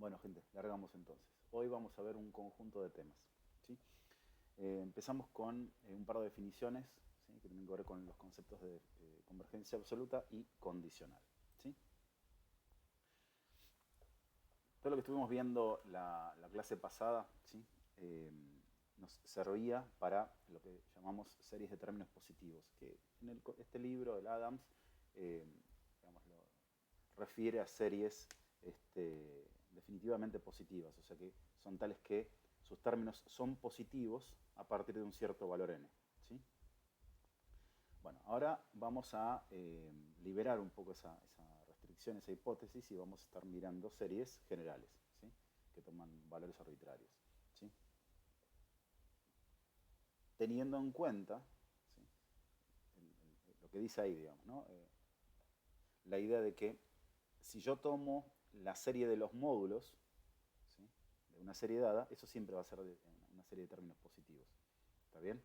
Bueno, gente, largamos entonces. Hoy vamos a ver un conjunto de temas. ¿Sí? Empezamos con un par de definiciones, ¿sí?, que tienen que ver con los conceptos de convergencia absoluta y condicional. ¿Sí? Todo lo que estuvimos viendo la clase pasada, ¿sí?, Eh, nos servía para lo que llamamos series de términos positivos, que en este libro, el Adams, eh, digamos, refiere a series definitivamente positivas, o sea que son tales que sus términos son positivos a partir de un cierto valor n. ¿Sí? Bueno, ahora vamos a liberar un poco esa restricción, esa hipótesis, y vamos a estar mirando series generales, ¿sí?, que toman valores arbitrarios. ¿Sí? Teniendo en cuenta, ¿sí?, lo que dice ahí, digamos, ¿no? La idea de que si yo tomo la serie de los módulos, ¿sí?, de una serie dada, eso siempre va a ser una serie de términos positivos. ¿Está bien?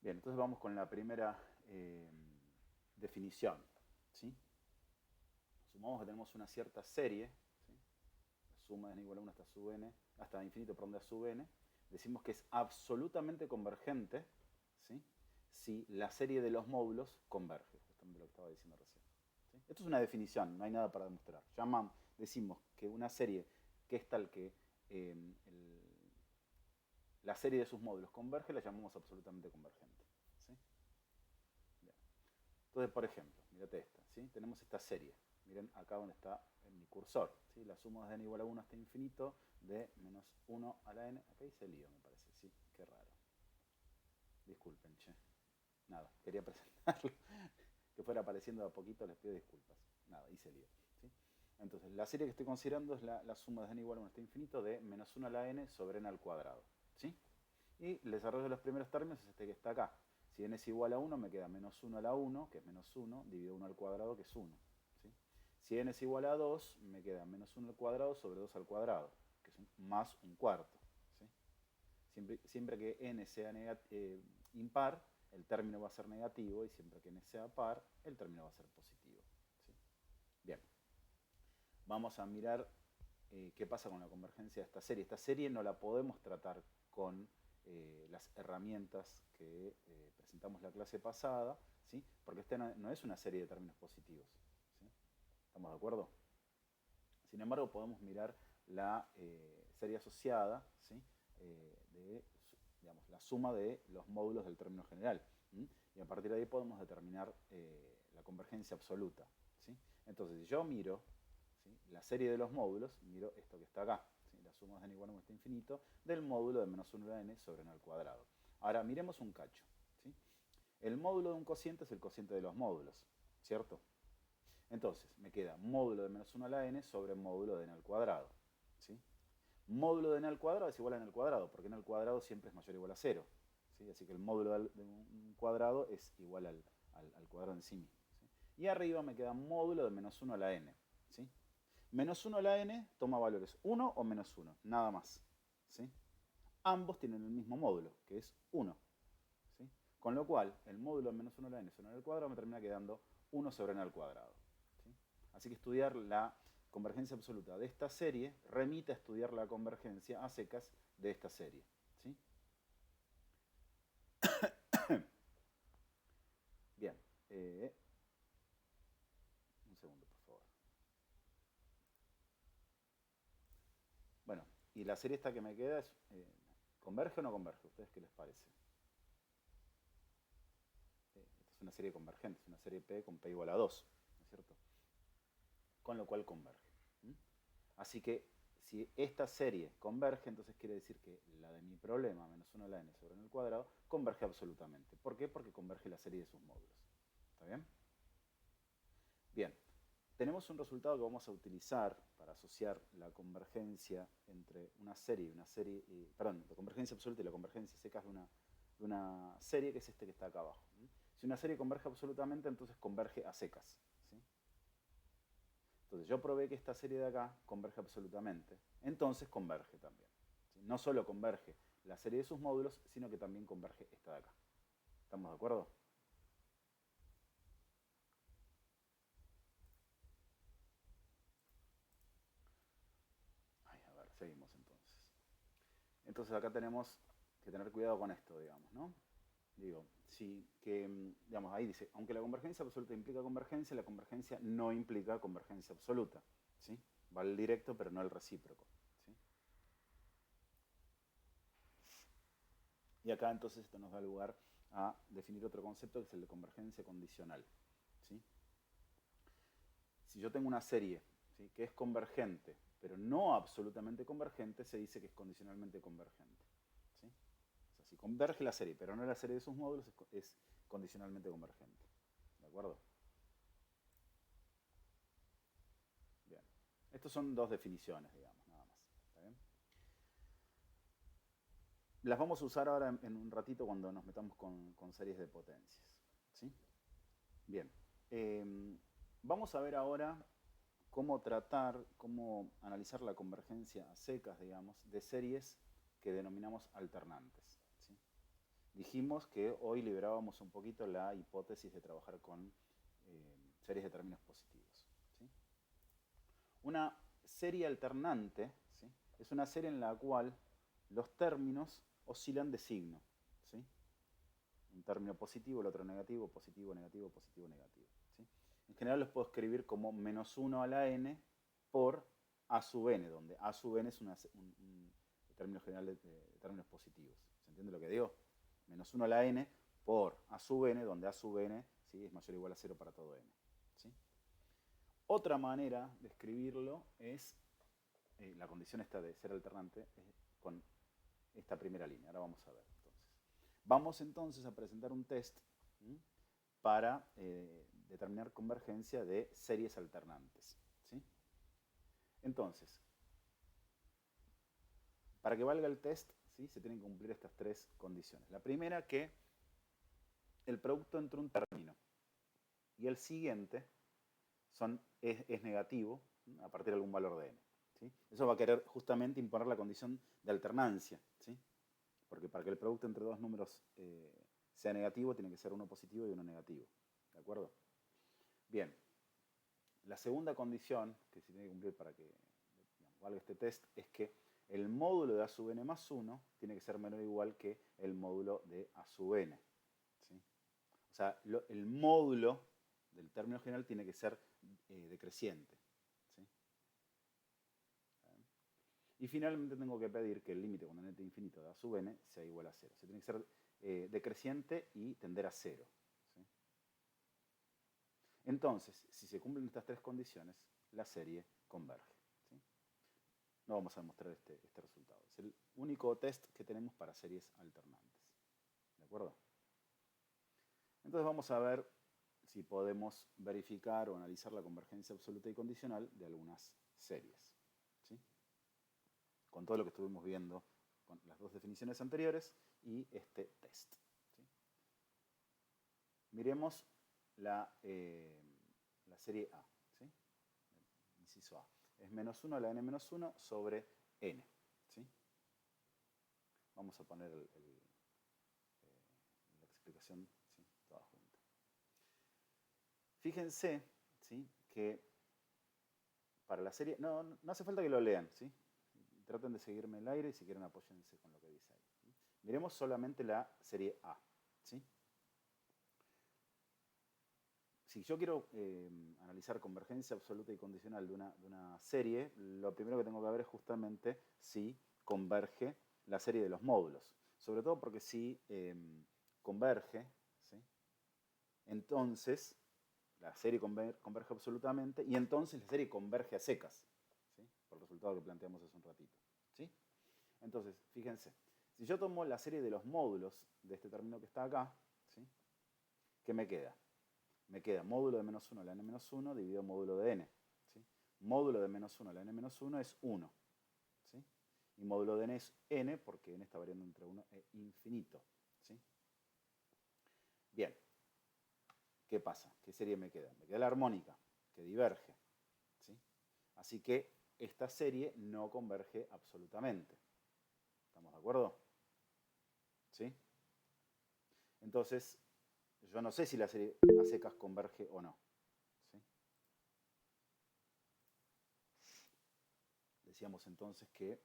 Bien, entonces vamos con la primera definición. ¿Sí? Sumamos que tenemos una cierta serie, ¿sí?, la suma de n igual a 1 hasta sub n, hasta infinito por donde a sub n, decimos que es absolutamente convergente, ¿sí?, si la serie de los módulos converge, justamente lo que estaba diciendo recién. ¿Sí? Esto es una definición, no hay nada para demostrar. Decimos que una serie que es tal que la serie de sus módulos converge, la llamamos absolutamente convergente. ¿Sí? Bien. Entonces, por ejemplo, mirate esta, ¿sí? Tenemos esta serie. Miren acá donde está en mi cursor, ¿sí? La suma de n igual a 1 hasta infinito de menos 1 a la n. Acá hice lío, me parece, sí, qué raro. Disculpen, che. Nada, quería presentarlo. Que fuera apareciendo de a poquito, les pido disculpas. Nada, hice lío. ¿Sí? Entonces, la serie que estoy considerando es la suma de n igual a 1 hasta infinito de menos 1 a la n sobre n al cuadrado. ¿Sí? Y el desarrollo de los primeros términos es este que está acá. Si n es igual a 1, me queda menos 1 a la 1, que es menos 1, dividido 1 al cuadrado, que es 1. ¿Sí? Si n es igual a 2, me queda menos 1 al cuadrado sobre 2 al cuadrado, que es más un cuarto. ¿Sí? Siempre que n sea impar, el término va a ser negativo, y siempre que n sea par, el término va a ser positivo. ¿Sí? Bien, vamos a mirar qué pasa con la convergencia de esta serie. Esta serie no la podemos tratar con las herramientas que presentamos la clase pasada, ¿sí?, porque esta no es una serie de términos positivos. ¿Sí? ¿Estamos de acuerdo? Sin embargo, podemos mirar la serie asociada, ¿sí?, de, digamos, la suma de los módulos del término general. ¿Sí? Y a partir de ahí podemos determinar la convergencia absoluta. ¿Sí? Entonces, si yo miro, ¿sí?, la serie de los módulos, miro esto que está acá, ¿sí?, la suma de n igual a 1 hasta infinito del módulo de menos 1 a la n sobre n al cuadrado. Ahora, miremos un cacho. ¿Sí? El módulo de un cociente es el cociente de los módulos, ¿cierto? Entonces, me queda módulo de menos 1 a la n sobre módulo de n al cuadrado. ¿Sí? Módulo de n al cuadrado es igual a n al cuadrado, porque n al cuadrado siempre es mayor o igual a 0. ¿Sí? Así que el módulo de un cuadrado es igual al cuadrado en sí mismo. ¿Sí? Y arriba me queda módulo de menos 1 a la n. ¿Sí? Menos 1 a la n toma valores 1 o menos 1, nada más. ¿Sí? Ambos tienen el mismo módulo, que es 1. ¿Sí? Con lo cual, el módulo de menos 1 a la n sobre n al cuadrado me termina quedando 1 sobre n al cuadrado. ¿Sí? Así que estudiar la convergencia absoluta de esta serie remite a estudiar la convergencia a secas de esta serie. ¿Sí? Bien. Un segundo, por favor. Bueno, y la serie esta que me queda es, ¿converge o no converge? ¿A ustedes qué les parece? Esta es una serie convergente, es una serie P con P igual a 2, ¿no es cierto? Con lo cual converge. ¿Mm? Así que si esta serie converge, entonces quiere decir que la de mi problema, menos 1 a la n sobre n al cuadrado, converge absolutamente. ¿Por qué? Porque converge la serie de sus módulos. ¿Está bien? Bien. Tenemos un resultado que vamos a utilizar para asociar la convergencia entre una serie y una serie, perdón, la convergencia absoluta y la convergencia secas de una serie, que es este que está acá abajo. Si una serie converge absolutamente, entonces converge a secas. ¿Sí? Entonces yo probé que esta serie de acá converge absolutamente, entonces converge también. ¿Sí? No solo converge la serie de sus módulos, sino que también converge esta de acá. ¿Estamos de acuerdo? Seguimos entonces. Entonces acá tenemos que tener cuidado con esto, digamos, ¿no? Digo, sí, que, digamos, ahí dice, aunque la convergencia absoluta implica convergencia, la convergencia no implica convergencia absoluta, ¿sí? Va el directo, pero no el recíproco, ¿sí? Y acá entonces esto nos da lugar a definir otro concepto que es el de convergencia condicional, ¿sí? Si yo tengo una serie, ¿sí?, que es convergente, pero no absolutamente convergente, se dice que es condicionalmente convergente, ¿sí? O sea, si converge la serie, pero no la serie de sus módulos, es condicionalmente convergente. ¿De acuerdo? Bien. Estos son dos definiciones, digamos, nada más. ¿Está bien? Las vamos a usar ahora en un ratito cuando nos metamos con series de potencias, ¿sí? Bien. Vamos a ver ahora cómo tratar, cómo analizar la convergencia a secas, digamos, de series que denominamos alternantes, ¿sí? Dijimos que hoy liberábamos un poquito la hipótesis de trabajar con series de términos positivos, ¿sí? Una serie alternante, ¿sí?, es una serie en la cual los términos oscilan de signo, ¿sí? Un término positivo, el otro negativo, positivo, negativo, positivo, negativo, ¿sí? En general los puedo escribir como menos 1 a la n por a sub n, donde a sub n es un término general de términos positivos. ¿Se entiende lo que digo? Menos 1 a la n por a sub n, donde a sub n, ¿sí?, es mayor o igual a 0 para todo n, ¿sí? Otra manera de escribirlo es, la condición esta de ser alternante, con esta primera línea. Ahora vamos a ver. Vamos entonces a presentar un test, ¿sí?, para determinar convergencia de series alternantes, ¿sí? Entonces, para que valga el test, ¿sí?, se tienen que cumplir estas tres condiciones. La primera, que el producto entre un término y el siguiente es negativo, ¿sí?, a partir de algún valor de n, ¿sí? Eso va a querer justamente imponer la condición de alternancia, ¿sí? Porque para que el producto entre dos números sea negativo, tiene que ser uno positivo y uno negativo. ¿De acuerdo? Bien. La segunda condición que se tiene que cumplir para que, digamos, valga este test es que el módulo de a sub n más 1 tiene que ser menor o igual que el módulo de a sub n, ¿sí? O sea, el módulo del término general tiene que ser decreciente, ¿sí? Y finalmente tengo que pedir que el límite cuando n tiende a infinito de a sub n sea igual a 0. O sea, tiene que ser decreciente y tender a 0. ¿Sí? Entonces, si se cumplen estas tres condiciones, la serie converge, ¿sí? No vamos a demostrar este resultado. Es el único test que tenemos para series alternantes. ¿De acuerdo? Entonces vamos a ver si podemos verificar o analizar la convergencia absoluta y condicional de algunas series, ¿sí?, con todo lo que estuvimos viendo con las dos definiciones anteriores y este test, ¿sí? Miremos la serie A, ¿sí?, inciso A. Es menos 1 a la n menos 1 sobre n, ¿sí? Vamos a poner la explicación, ¿sí?, toda junta. Fíjense, ¿sí?, que para la serie, no hace falta que lo lean, ¿sí? Traten de seguirme el aire y si quieren apóyense con lo que dice ahí, ¿sí? Miremos solamente la serie A, ¿sí? Si yo quiero analizar convergencia absoluta y condicional de una serie, lo primero que tengo que ver es justamente si converge la serie de los módulos. Sobre todo porque si converge, ¿sí?, entonces la serie converge absolutamente y entonces la serie converge a secas, ¿sí?, por el resultado que planteamos hace un ratito, ¿sí? Entonces, fíjense, si yo tomo la serie de los módulos de este término que está acá, ¿sí?, ¿qué me queda? Me queda módulo de menos 1 a la n menos 1 dividido módulo de n, ¿sí? Módulo de menos 1 a la n menos 1 es 1, ¿sí? Y módulo de n es n porque n está variando entre 1 e infinito, ¿sí? Bien. ¿Qué pasa? ¿Qué serie me queda? Me queda la armónica, que diverge, ¿sí? Así que esta serie no converge absolutamente. ¿Estamos de acuerdo? ¿Sí? Entonces, yo no sé si la serie a secas converge o no, ¿sí? decíamos entonces que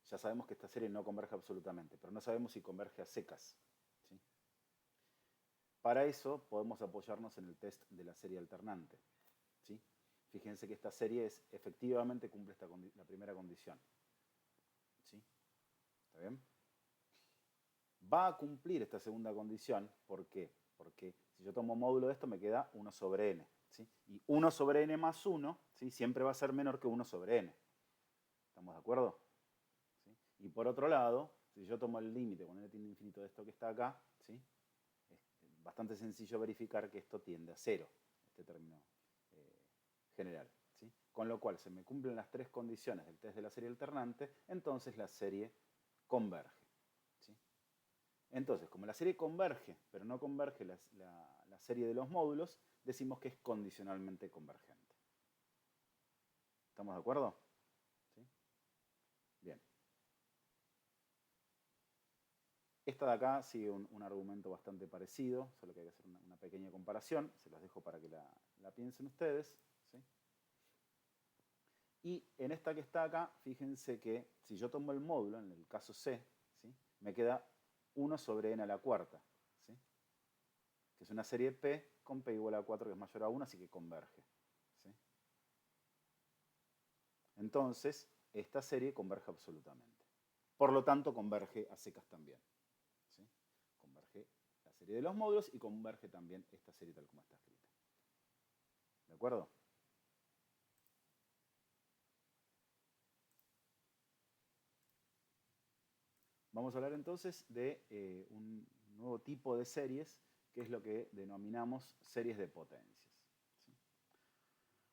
ya sabemos que esta serie no converge absolutamente, pero no sabemos si converge a secas, ¿sí? Para eso podemos apoyarnos en el test de la serie alternante, ¿sí? Fíjense que esta serie efectivamente cumple la primera condición, ¿sí? ¿Está bien? Va a cumplir esta segunda condición, ¿por qué? Porque si yo tomo módulo de esto me queda 1 sobre n, ¿sí? Y 1 sobre n más 1, ¿sí? Siempre va a ser menor que 1 sobre n. ¿Estamos de acuerdo? ¿Sí? Y por otro lado, si yo tomo el límite cuando n tiende a infinito de esto que está acá, ¿sí? Es bastante sencillo verificar que esto tiende a 0, este término general, ¿sí? Con lo cual se me cumplen las tres condiciones del test de la serie alternante, entonces la serie converge, ¿sí? Entonces, como la serie converge, pero no converge la serie de los módulos, decimos que es condicionalmente convergente. ¿Estamos de acuerdo? ¿Sí? Bien. Esta de acá sigue un argumento bastante parecido, solo que hay que hacer una pequeña comparación. Se las dejo para que la piensen ustedes, ¿sí? Y en esta que está acá, fíjense que si yo tomo el módulo, en el caso C, ¿sí? Me queda 1 sobre n a la cuarta, ¿sí? Que es una serie P con P igual a 4 que es mayor a 1, así que converge, ¿sí? Entonces, esta serie converge absolutamente. Por lo tanto, converge a secas también, ¿sí? Converge la serie de los módulos y converge también esta serie tal como está escrita. ¿De acuerdo? Vamos a hablar entonces de un nuevo tipo de series, que es lo que denominamos series de potencias, ¿sí?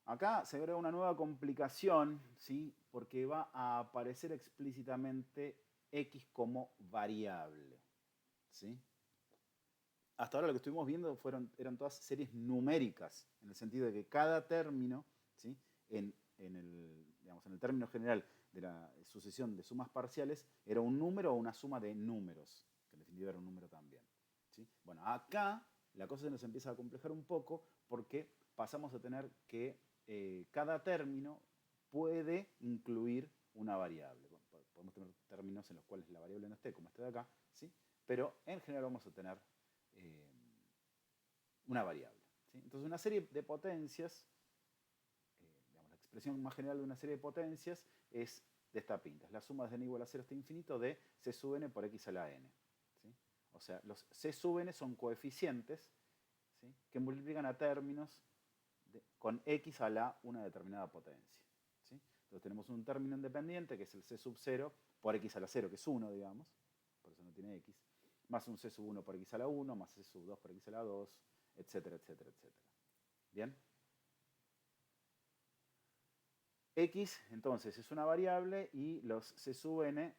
Acá se agrega una nueva complicación, ¿sí? Porque va a aparecer explícitamente x como variable, ¿sí? Hasta ahora lo que estuvimos viendo eran todas series numéricas, en el sentido de que cada término, ¿sí? Digamos, en el término general de la sucesión de sumas parciales, era un número o una suma de números, que en definitiva era un número también, ¿sí? Bueno, acá la cosa se nos empieza a complejar un poco porque pasamos a tener que cada término puede incluir una variable. Bueno, podemos tener términos en los cuales la variable no esté, como este de acá, ¿sí? Pero en general vamos a tener eh, una variable, ¿sí? Entonces una serie de potencias, digamos, la expresión más general de una serie de potencias es de esta pinta. Es la suma desde n igual a 0 hasta infinito de c sub n por x a la n, ¿sí? O sea, los c sub n son coeficientes, ¿sí? Que multiplican a términos con x a la una determinada potencia, ¿sí? Entonces tenemos un término independiente que es el c sub 0 por x a la 0, que es 1, digamos, por eso no tiene x, más un c sub 1 por x a la 1, más c sub 2 por x a la 2, etcétera, etcétera, etcétera. ¿Bien? X, entonces, es una variable y los c sub n,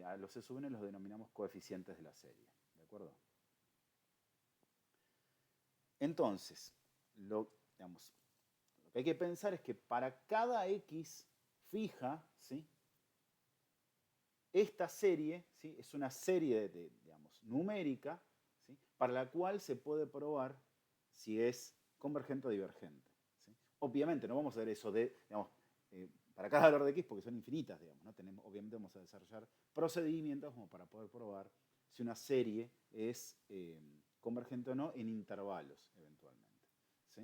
a los c sub n los denominamos coeficientes de la serie. ¿De acuerdo? Entonces, digamos, lo que hay que pensar es que para cada x fija, ¿sí? Esta serie, ¿sí? Es una serie digamos, numérica, ¿sí? Para la cual se puede probar si es convergente o divergente, ¿sí? Obviamente no vamos a ver eso de, digamos, para cada valor de x porque son infinitas, digamos, ¿no? Obviamente vamos a desarrollar procedimientos como para poder probar si una serie es convergente o no en intervalos, eventualmente, ¿sí?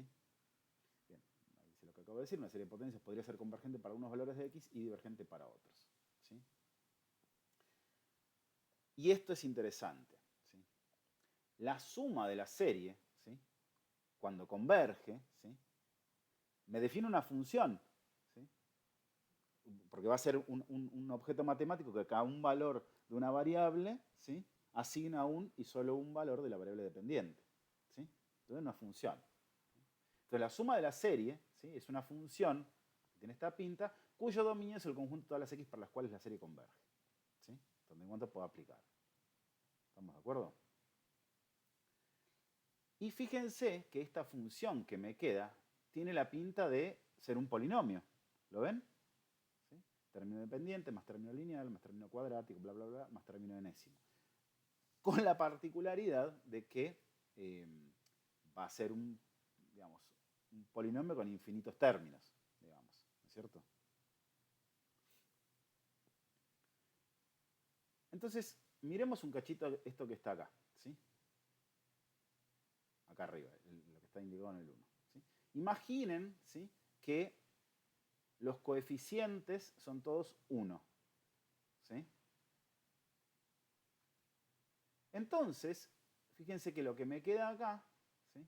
Bien, ahí dice lo que acabo de decir, una serie de potencias podría ser convergente para unos valores de x y divergente para otros, ¿sí? Y esto es interesante, ¿sí? La suma de la serie, ¿sí? Cuando converge, ¿sí? Me define una función, ¿sí? Porque va a ser un objeto matemático que a cada un valor de una variable, ¿sí? Asigna un y solo un valor de la variable dependiente, ¿sí? Entonces una función. Entonces la suma de la serie, ¿sí? Es una función que tiene esta pinta, cuyo dominio es el conjunto de todas las x para las cuales la serie converge, ¿sí? Donde en cuanto puedo aplicar. ¿Estamos de acuerdo? Y fíjense que esta función que me queda tiene la pinta de ser un polinomio. ¿Lo ven? ¿Sí? Término dependiente, más término lineal, más término cuadrático, bla, bla, bla, más término enésimo. Con la particularidad de que va a ser digamos, un polinomio con infinitos términos, digamos, ¿no es cierto? Entonces, miremos un cachito esto que está acá, ¿sí? Acá arriba, lo que está indicado en el 1. ¿Sí? Imaginen, ¿sí?, que los coeficientes son todos 1. ¿Sí? Entonces, fíjense que lo que me queda acá, ¿sí?,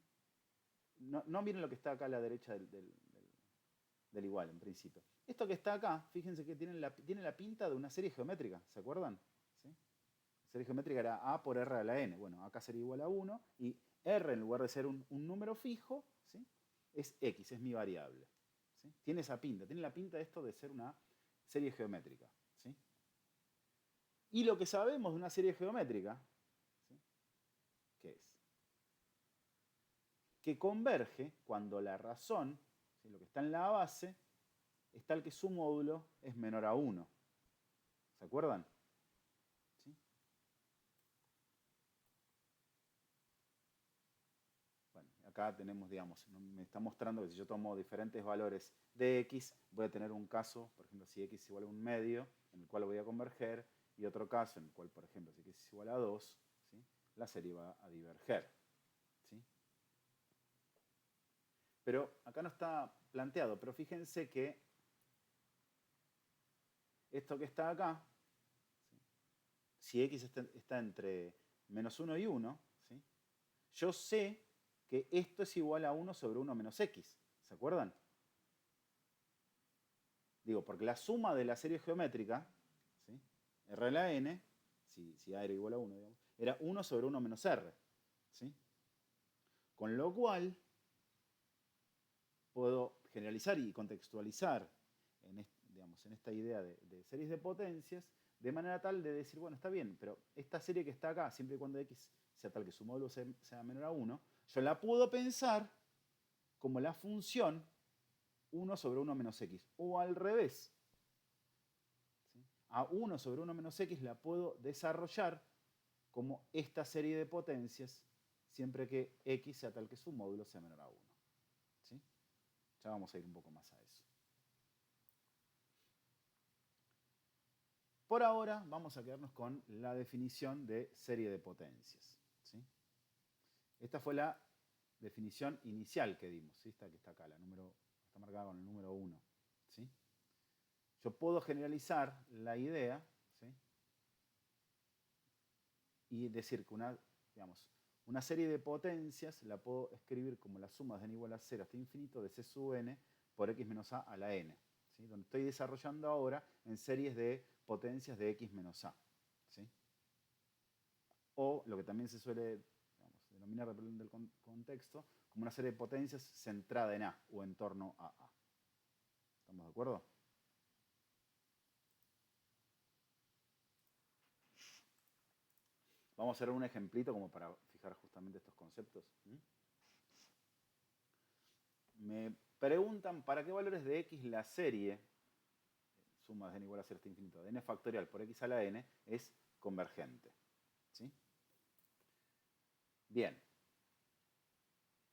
no miren lo que está acá a la derecha del igual, en principio. Esto que está acá, fíjense que tiene la pinta de una serie geométrica, ¿se acuerdan? ¿Sí? La serie geométrica era A por R a la N. Bueno, acá sería igual a 1 y R, en lugar de ser un número fijo, ¿sí?, es X, es mi variable. ¿Sí? Tiene esa pinta, tiene la pinta de esto de ser una serie geométrica. ¿Sí? Y lo que sabemos de una serie geométrica, ¿sí?, ¿qué es? Que converge cuando la razón, ¿sí?, lo que está en la base, es tal que su módulo es menor a 1. ¿Se acuerdan? ¿Sí? Bueno, acá tenemos, digamos, me está mostrando que si yo tomo diferentes valores de x, voy a tener un caso, por ejemplo, si x es igual a un medio, en el cual voy a converger, y otro caso en el cual, por ejemplo, si x es igual a 2, ¿sí?, la serie va a diverger. ¿Sí? Pero acá no está planteado, pero fíjense que esto que está acá, ¿sí?, si x está entre menos 1 y 1, ¿sí?, yo sé que esto es igual a 1 sobre 1 menos x. ¿Se acuerdan? Digo, porque la suma de la serie geométrica, ¿sí?, r a la n, si a era igual a 1, digamos, era 1 sobre 1 menos r. ¿Sí? Con lo cual, puedo generalizar y contextualizar digamos, en esta idea de series de potencias, de manera tal de decir, bueno, está bien, pero esta serie que está acá, siempre y cuando x sea tal que su módulo sea menor a 1, yo la puedo pensar como la función 1 sobre 1 menos x, o al revés. ¿Sí? A 1 sobre 1 menos x la puedo desarrollar como esta serie de potencias siempre que x sea tal que su módulo sea menor a 1. ¿Sí? Ya vamos a ir un poco más a eso. Por ahora vamos a quedarnos con la definición de serie de potencias. ¿Sí? Esta fue la definición inicial que dimos, ¿sí? Esta que está acá, está marcada con el número 1. ¿Sí? Yo puedo generalizar la idea, ¿sí?, y decir que una serie de potencias la puedo escribir como la suma de n igual a 0 hasta infinito de c sub n por x menos a la n, ¿sí?, donde estoy desarrollando ahora en series de potencias de x menos a. ¿Sí? O lo que también se suele, digamos, denominar, dependiendo del contexto, como una serie de potencias centrada en A o en torno a A. ¿Estamos de acuerdo? Vamos a hacer un ejemplito como para fijar justamente estos conceptos. Me preguntan para qué valores de x la serie, suma de n igual a 0 hasta infinito, de n factorial por x a la n, es convergente. ¿Sí? Bien.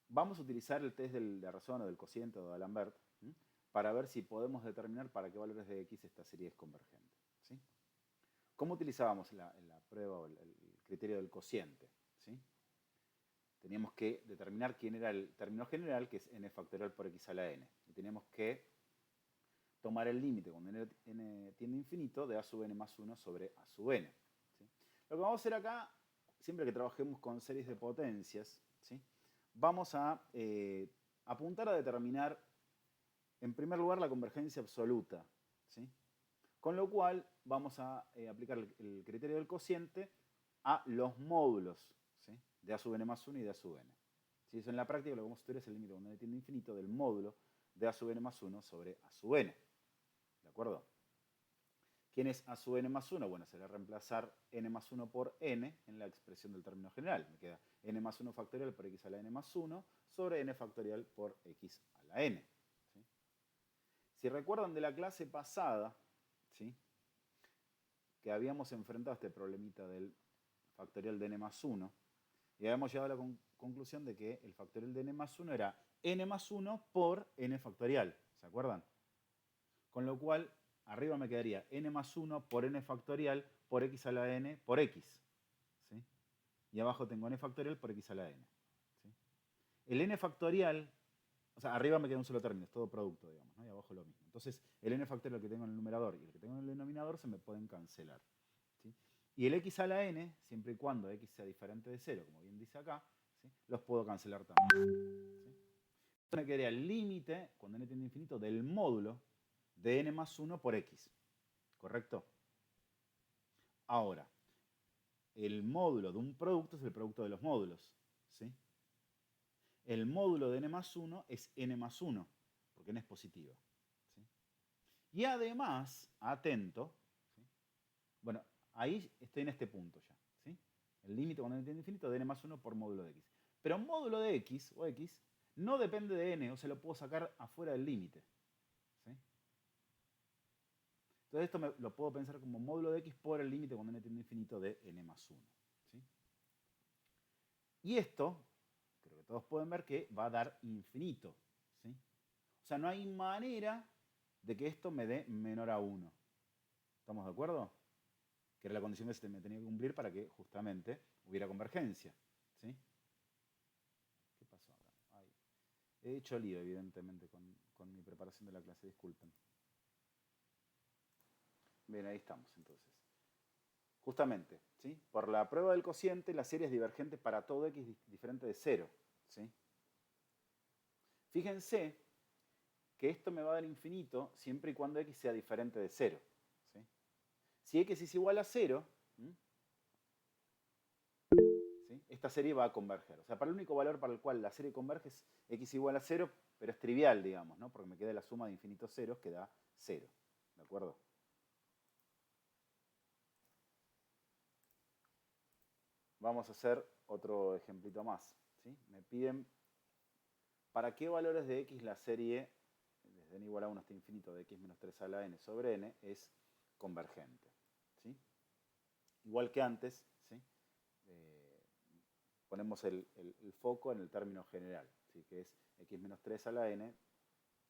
Vamos a utilizar el test de razón o del cociente o de D'Alembert para ver si podemos determinar para qué valores de x esta serie es convergente. ¿Sí? ¿Cómo utilizábamos la prueba o el criterio del cociente? ¿Sí? Teníamos que determinar quién era el término general, que es n factorial por x a la n. Y teníamos que tomar el límite cuando n tiende a infinito de a sub n más 1 sobre a sub n. ¿Sí? Lo que vamos a hacer acá, siempre que trabajemos con series de potencias, ¿sí?, vamos a apuntar a determinar, en primer lugar, la convergencia absoluta. ¿Sí? Con lo cual, vamos a aplicar el criterio del cociente a los módulos, ¿sí?, de a sub n más 1 y de a sub n. ¿Sí? Eso en la práctica lo que vamos a estudiar es el límite cuando n tiende a infinito del módulo de a sub n más 1 sobre a sub n. ¿De acuerdo? ¿Quién es a sub n más 1? Bueno, será reemplazar n más 1 por n en la expresión del término general. Me queda n más 1 factorial por x a la n más 1 sobre n factorial por x a la n. ¿Sí? Si recuerdan de la clase pasada, ¿sí?, que habíamos enfrentado este problemita del factorial de n más 1, y habíamos llegado a la conclusión de que el factorial de n más 1 era n más 1 por n factorial. ¿Se acuerdan? Con lo cual, arriba me quedaría n más 1 por n factorial por x a la n por x. ¿Sí? Y abajo tengo n factorial por x a la n. ¿Sí? El n factorial, o sea, arriba me queda un solo término, es todo producto, digamos, ¿no? Y abajo lo mismo. Entonces, el n factorial que tengo en el numerador y el que tengo en el denominador se me pueden cancelar. ¿Sí? Y el x a la n, siempre y cuando x sea diferente de 0, como bien dice acá, ¿sí? Los puedo cancelar también. ¿Sí? Entonces me quedaría el límite, cuando n tiende a infinito, del módulo de n más 1 por x. ¿Correcto? Ahora, el módulo de un producto es el producto de los módulos. ¿Sí? El módulo de n más 1 es n más 1, porque n es positivo. ¿Sí? Y además, atento, ¿sí? Bueno, ahí estoy en este punto ya. ¿Sí? El límite cuando n tiende a infinito de n más 1 por módulo de x. Pero módulo de x o x no depende de n, o se lo puedo sacar afuera del límite. ¿Sí? Entonces esto lo puedo pensar como módulo de x por el límite cuando n tiende a infinito de n más 1. ¿Sí? Y esto, creo que todos pueden ver que va a dar infinito. ¿Sí? O sea, no hay manera de que esto me dé menor a 1. ¿Estamos de acuerdo? Que era la condición que se me tenía que cumplir para que justamente hubiera convergencia. ¿Sí? ¿Qué pasó acá? Ay. He hecho lío, evidentemente, con mi preparación de la clase, disculpen. Bien, ahí estamos entonces. Justamente, ¿sí? Por la prueba del cociente, la serie es divergente para todo x diferente de 0. ¿Sí? Fíjense que esto me va a dar infinito siempre y cuando x sea diferente de 0. ¿Sí? Si x es igual a 0, ¿sí? Esta serie va a converger. O sea, para el único valor para el cual la serie converge es x igual a 0, pero es trivial, digamos, ¿no? Porque me queda la suma de infinitos ceros que da 0. ¿De acuerdo? Vamos a hacer otro ejemplito más. ¿Sí? Me piden para qué valores de x la serie desde n igual a 1 hasta infinito de x menos 3 a la n sobre n es convergente. ¿Sí? Igual que antes, ¿sí? Ponemos el foco en el término general, ¿sí? Que es x menos 3 a la n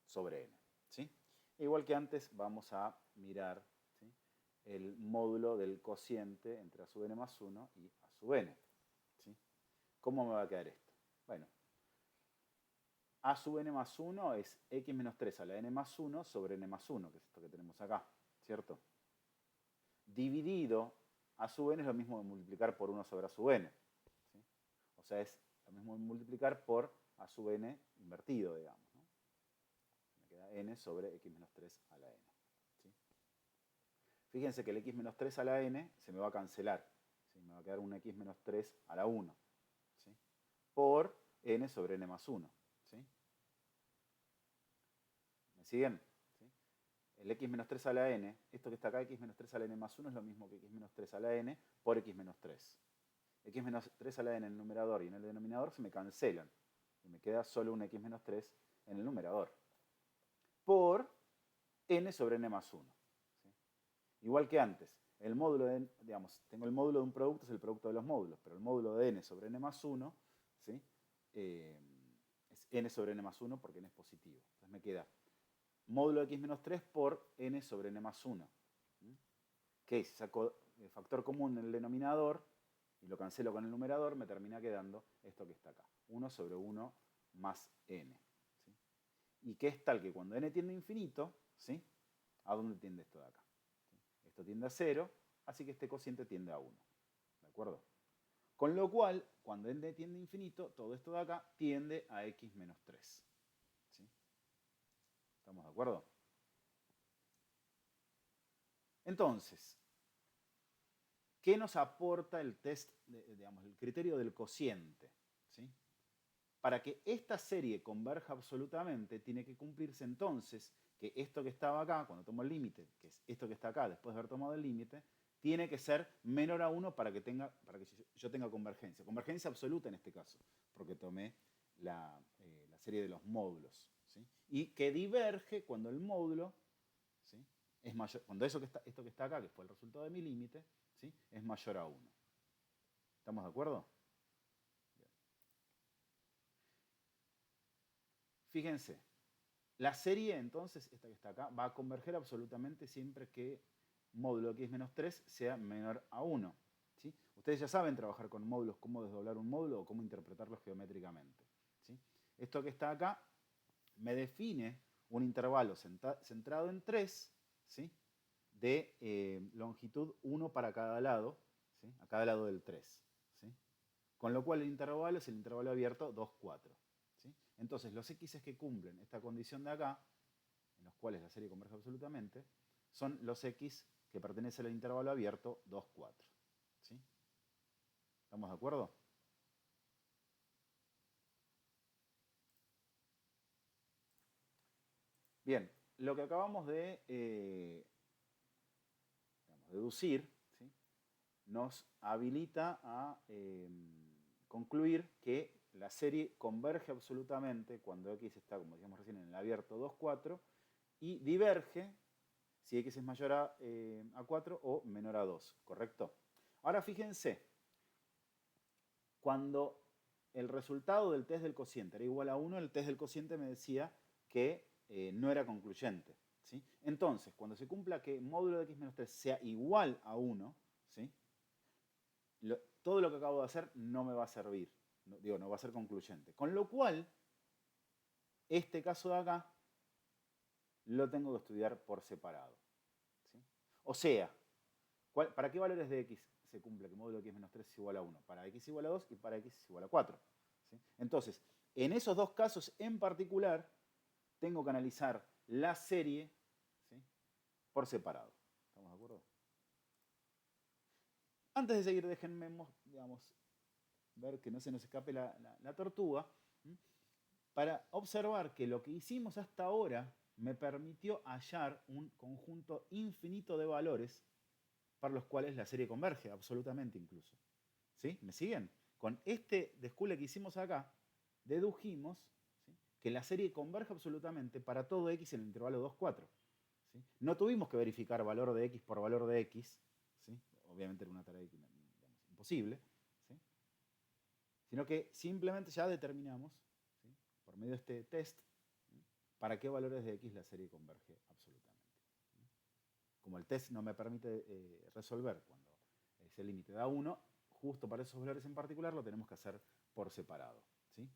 sobre n. ¿Sí? Igual que antes, vamos a mirar, ¿sí? El módulo del cociente entre a sub n más 1 y a sub n. ¿Sí? ¿Cómo me va a quedar esto? Bueno, a sub n más 1 es x menos 3 a la n más 1 sobre n más 1, que es esto que tenemos acá, ¿cierto? Dividido a sub n es lo mismo que multiplicar por 1 sobre a sub n. ¿Sí? O sea, es lo mismo que multiplicar por a sub n invertido, digamos, ¿no? Me queda n sobre x menos 3 a la n. ¿Sí? Fíjense que el x menos 3 a la n se me va a cancelar. ¿Sí? Me va a quedar un x menos 3 a la 1. ¿Sí? Por n sobre n más 1. ¿Sí? ¿Me siguen? ¿Sí? El x menos 3 a la n, esto que está acá, x menos 3 a la n más 1, es lo mismo que x menos 3 a la n por x menos 3. X menos 3 a la n en el numerador y en el denominador se me cancelan. Y me queda solo un x menos 3 en el numerador. Por n sobre n más 1. ¿Sí? Igual que antes, el módulo de, digamos, tengo el módulo de un producto, es el producto de los módulos, pero el módulo de n sobre n más 1, ¿sí? Es n sobre n más 1 porque n es positivo. Entonces me queda módulo de x menos 3 por n sobre n más 1. Que es, saco el factor común en el denominador y lo cancelo con el numerador, me termina quedando esto que está acá. 1 sobre 1 más n. ¿Sí? Y que es tal que cuando n tiende a infinito, ¿sí? ¿A dónde tiende esto de acá? ¿Sí? Esto tiende a 0, así que este cociente tiende a 1. ¿De acuerdo? Con lo cual, cuando n tiende a infinito, todo esto de acá tiende a x menos 3. ¿Sí? ¿Estamos de acuerdo? Entonces, ¿qué nos aporta el test, digamos, el criterio del cociente? ¿Sí? Para que esta serie converja absolutamente, tiene que cumplirse entonces que esto que estaba acá, cuando tomo el límite, que es esto que está acá, después de haber tomado el límite, tiene que ser menor a 1 para que yo tenga convergencia. Convergencia absoluta en este caso, porque tomé la serie de los módulos. ¿Sí? Y que diverge cuando el módulo, ¿sí? Es mayor, cuando esto que está acá, que fue el resultado de mi límite, ¿sí? Es mayor a 1. ¿Estamos de acuerdo? Bien. Fíjense, La serie, entonces, esta que está acá, va a converger absolutamente siempre que módulo de x menos 3 sea menor a 1. ¿Sí? Ustedes ya saben trabajar con módulos, cómo desdoblar un módulo o cómo interpretarlos geométricamente. ¿Sí? Esto que está acá me define un intervalo centrado en 3, ¿sí? De longitud 1 para cada lado, ¿sí? A cada lado del 3. ¿Sí? Con lo cual el intervalo es el intervalo abierto 2, 4. ¿Sí? Entonces los x que cumplen esta condición de acá, en los cuales la serie converge absolutamente, son los x que pertenecen al intervalo abierto 2, 4. ¿Sí? ¿Estamos de acuerdo? Bien, lo que acabamos de deducir, ¿sí? Nos habilita a concluir que la serie converge absolutamente cuando x está, como decíamos recién, en el abierto 2, 4 y diverge si x es mayor a 4 o menor a 2, ¿correcto? Ahora fíjense, cuando el resultado del test del cociente era igual a 1, el test del cociente me decía que no era concluyente. ¿Sí? Entonces, cuando se cumpla que módulo de x menos 3 sea igual a 1, ¿sí? Todo lo que acabo de hacer no me va a servir, no va a ser concluyente. Con lo cual, este caso de acá lo tengo que estudiar por separado. ¿Sí? O sea, ¿para qué valores de x se cumple que módulo de x menos 3 es igual a 1? Para x igual a 2 y para x es igual a 4. ¿Sí? Entonces, en esos dos casos en particular, tengo que analizar la serie, ¿sí? Por separado. ¿Estamos de acuerdo? Antes de seguir, déjenme, digamos, ver que no se nos escape la tortuga, ¿sí? Para observar que lo que hicimos hasta ahora me permitió hallar un conjunto infinito de valores para los cuales la serie converge, absolutamente incluso. ¿Sí? ¿Me siguen? Con este descule que hicimos acá, dedujimos, ¿sí? Que la serie converge absolutamente para todo x en el intervalo 2, 4. ¿Sí? No tuvimos que verificar valor de x por valor de x, ¿sí? Obviamente era una tarea digamos, imposible, ¿sí? Sino que simplemente ya determinamos, ¿sí? Por medio de este test, ¿sí? Para qué valores de x la serie converge absolutamente. ¿Sí? Como el test no me permite resolver cuando ese límite da 1, justo para esos valores en particular lo tenemos que hacer por separado. ¿Sí?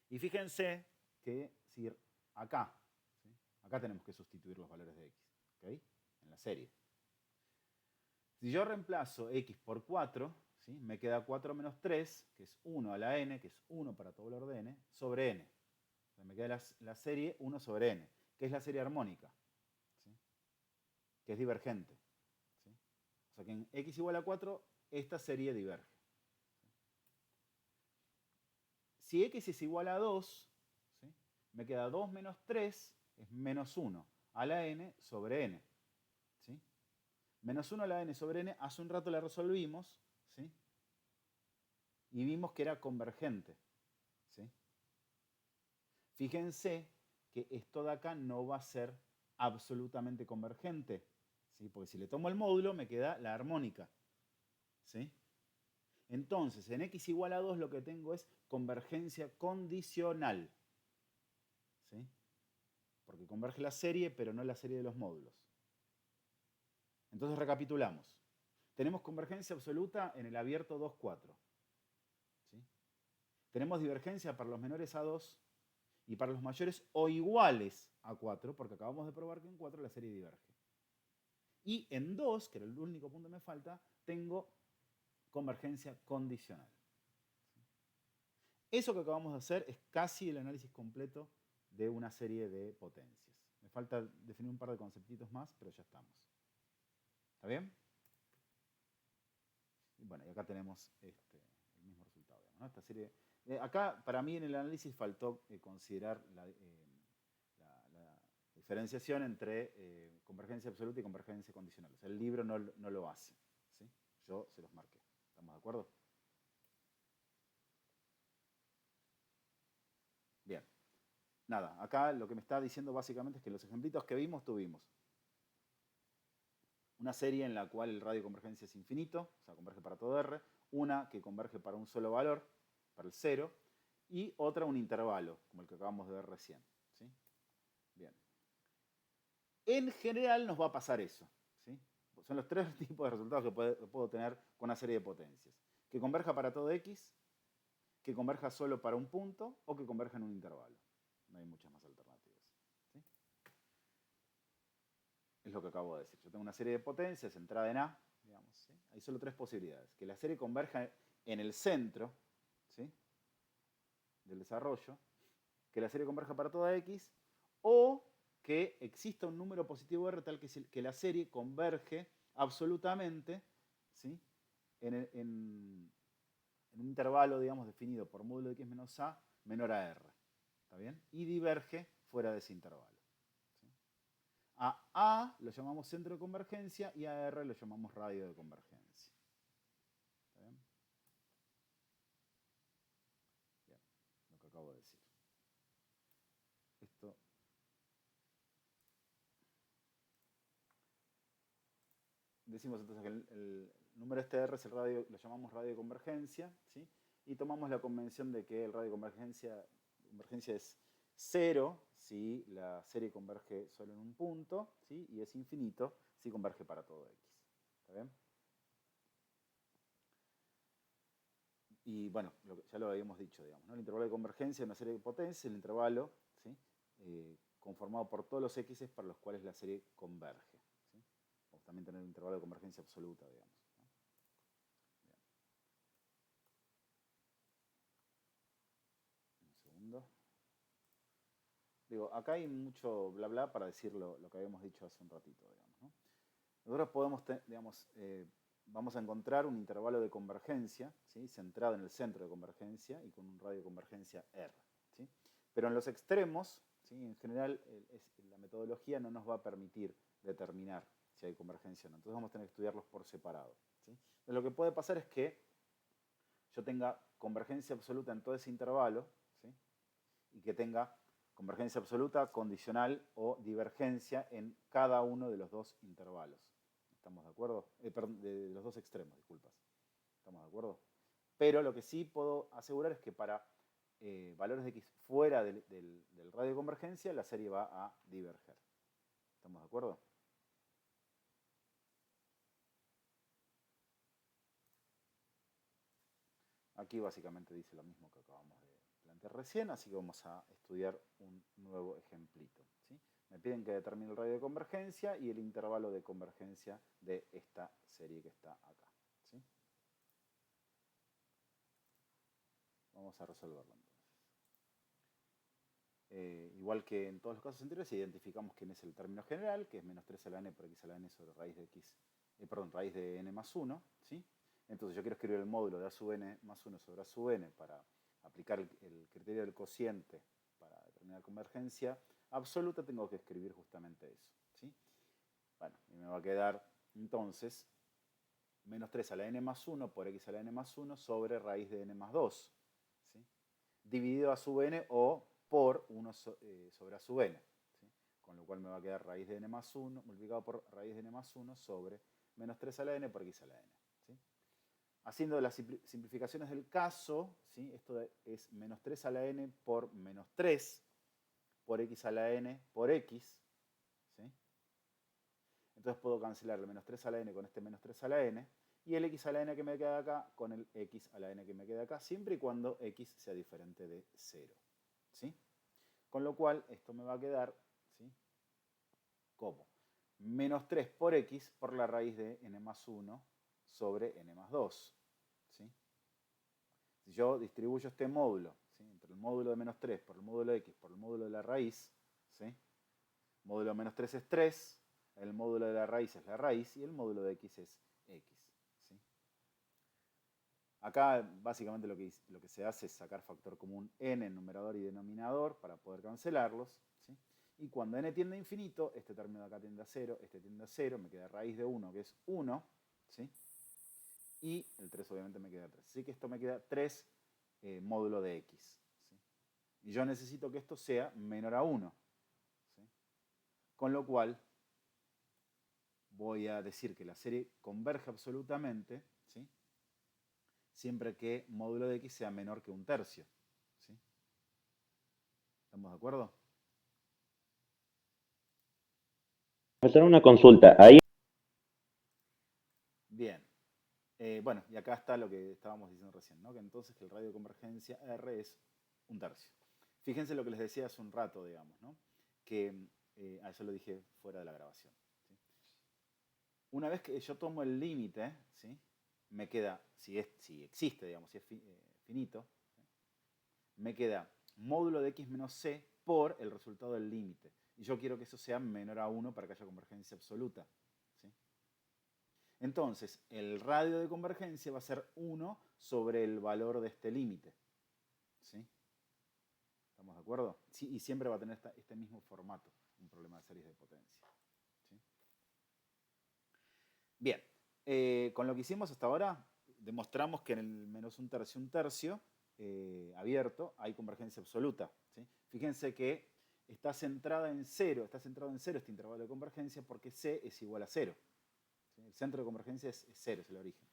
Y fíjense que si acá, ¿sí? Acá tenemos que sustituir los valores de x, ¿okay? En la serie. Si yo reemplazo x por 4, ¿sí? Me queda 4 menos 3, que es 1 a la n, que es 1 para todo valor de n, sobre n. O sea, me queda la serie 1 sobre n, que es la serie armónica, ¿sí? Que es divergente. ¿Sí? O sea que en x igual a 4, esta serie diverge. Si x es igual a 2, ¿sí? Me queda 2 menos 3, es menos 1 a la n sobre n. ¿Sí? Menos 1 a la n sobre n, hace un rato la resolvimos, ¿sí? Y vimos que era convergente. ¿Sí? Fíjense que esto de acá no va a ser absolutamente convergente, ¿sí? Porque si le tomo el módulo me queda la armónica. ¿Sí? Entonces, en x igual a 2 lo que tengo es convergencia condicional. ¿Sí? Porque converge la serie, pero no la serie de los módulos. Entonces recapitulamos. Tenemos convergencia absoluta en el abierto 2, 4. ¿Sí? Tenemos divergencia para los menores a 2 y para los mayores o iguales a 4, porque acabamos de probar que en 4 la serie diverge. Y en 2, que era el único punto que me falta, tengo convergencia condicional. Eso que acabamos de hacer es casi el análisis completo de una serie de potencias. Me falta definir un par de conceptitos más, pero ya estamos. ¿Está bien? Y bueno, y acá tenemos el mismo resultado. ¿No? Esta serie, acá, para mí, en el análisis faltó considerar la diferenciación entre convergencia absoluta y convergencia condicional. O sea, el libro no lo hace. ¿Sí? Yo se los marqué. ¿Estamos de acuerdo? Bien. Nada, acá lo que me está diciendo básicamente es que los ejemplitos que vimos tuvimos una serie en la cual el radio de convergencia es infinito, o sea, converge para todo R, una que converge para un solo valor, para el 0, y otra un intervalo, como el que acabamos de ver recién. ¿Sí? En general nos va a pasar eso, ¿sí? Son los tres tipos de resultados que puedo tener con una serie de potencias. Que converja para todo x, que converja solo para un punto o que converja en un intervalo. No hay muchas más alternativas. ¿Sí? Es lo que acabo de decir. Yo tengo una serie de potencias centrada en A, digamos, ¿sí? Hay solo tres posibilidades. Que la serie converja en el centro, ¿sí?, del desarrollo, que la serie converja para toda x, o que exista un número positivo R tal que la serie converge absolutamente, ¿sí?, en un intervalo, digamos, definido por módulo de x menos a menor a r. ¿Está bien? Y diverge fuera de ese intervalo. ¿Sí? A lo llamamos centro de convergencia y a R lo llamamos radio de convergencia. ¿Está bien? Bien, lo que acabo de decir. Esto decimos entonces que el número este R es el radio, lo llamamos radio de convergencia, ¿sí? Y tomamos la convención de que el radio de convergencia es 0 si la serie converge solo en un punto, ¿sí?, y es infinito si converge para todo x. ¿Está bien? Y bueno, ya lo habíamos dicho, digamos, ¿no? El intervalo de convergencia de una serie de potencias, el intervalo, ¿sí?, conformado por todos los x para los cuales la serie converge. ¿Sí? Vamos también tener un intervalo de convergencia absoluta, digamos. ¿No? Un segundo. Digo, acá hay mucho bla bla para decir lo que habíamos dicho hace un ratito, digamos, ¿no? Nosotros podemos, digamos, vamos a encontrar un intervalo de convergencia, ¿sí?, centrado en el centro de convergencia y con un radio de convergencia R. ¿Sí? Pero en los extremos, ¿sí?, en general, la metodología no nos va a permitir determinar si hay convergencia o no. Entonces vamos a tener que estudiarlos por separado. ¿Sí? Entonces, lo que puede pasar es que yo tenga convergencia absoluta en todo ese intervalo, ¿sí?, y que tenga convergencia absoluta, condicional o divergencia en cada uno de los dos intervalos. ¿Estamos de acuerdo? Perdón, de los dos extremos, disculpas. ¿Estamos de acuerdo? Pero lo que sí puedo asegurar es que para valores de x fuera del radio de convergencia, la serie va a diverger. ¿Estamos de acuerdo? Aquí básicamente dice lo mismo que acabamos de plantear recién, así que vamos a estudiar un nuevo ejemplito. ¿Sí? Me piden que determine el radio de convergencia y el intervalo de convergencia de esta serie que está acá. ¿Sí? Vamos a resolverlo entonces. Igual que en todos los casos anteriores, identificamos quién es el término general, que es menos 3 a la n por x a la n sobre raíz de x, raíz de n más 1. ¿Sí? Entonces yo quiero escribir el módulo de a sub n más 1 sobre a sub n para aplicar el criterio del cociente para determinar convergencia absoluta, tengo que escribir justamente eso. ¿Sí? Bueno, y me va a quedar entonces menos 3 a la n más 1 por x a la n más 1 sobre raíz de n más 2. ¿Sí? Dividido a sub n o por 1 sobre a sub n. ¿Sí? Con lo cual me va a quedar raíz de n más 1 multiplicado por raíz de n más 1 sobre menos 3 a la n por x a la n. ¿Sí? Haciendo las simplificaciones del caso, ¿sí?, esto es menos 3 a la n por menos 3 por x a la n por x. ¿Sí? Entonces puedo cancelar el menos 3 a la n con este menos 3 a la n y el x a la n que me queda acá con el x a la n que me queda acá, siempre y cuando x sea diferente de 0. ¿Sí? Con lo cual esto me va a quedar, ¿sí?, como menos 3 por x por la raíz de n más 1 sobre n más 2. ¿Sí? Si yo distribuyo este módulo, ¿sí?, entre el módulo de menos 3 por el módulo de x por el módulo de la raíz, ¿sí?, módulo de menos 3 es 3, el módulo de la raíz es la raíz y el módulo de x es x. ¿Sí? Acá básicamente lo que se hace es sacar factor común n en numerador y denominador para poder cancelarlos. ¿Sí? Y cuando n tiende a infinito, este término de acá tiende a 0, este tiende a 0, me queda raíz de 1 que es 1, ¿sí?, y el 3 obviamente me queda 3. Así que esto me queda 3 módulo de x. ¿Sí? Y yo necesito que esto sea menor a 1. ¿Sí? Con lo cual voy a decir que la serie converge absolutamente, ¿sí?, siempre que módulo de x sea menor que un tercio. ¿Sí? ¿Estamos de acuerdo? Profesor, una consulta. Ahí Bien. Bueno, y acá está lo que estábamos diciendo recién, ¿no? Que entonces que el radio de convergencia R es un tercio. Fíjense lo que les decía hace un rato, digamos, ¿no? Que a eso lo dije fuera de la grabación. ¿Sí? Una vez que yo tomo el límite, ¿sí? Me queda, si existe, digamos, si es finito, ¿sí? Me queda módulo de x menos c por el resultado del límite. Y yo quiero que eso sea menor a 1 para que haya convergencia absoluta. ¿Sí? Entonces, el radio de convergencia va a ser 1 sobre el valor de este límite. ¿Sí? ¿Estamos de acuerdo? Sí, y siempre va a tener este mismo formato, un problema de series de potencia. ¿Sí? Bien, con lo que hicimos hasta ahora, demostramos que en el menos un tercio abierto hay convergencia absoluta. ¿Sí? Fíjense que está centrado en cero este intervalo de convergencia porque C es igual a 0. ¿Sí? El centro de convergencia es 0, es el origen.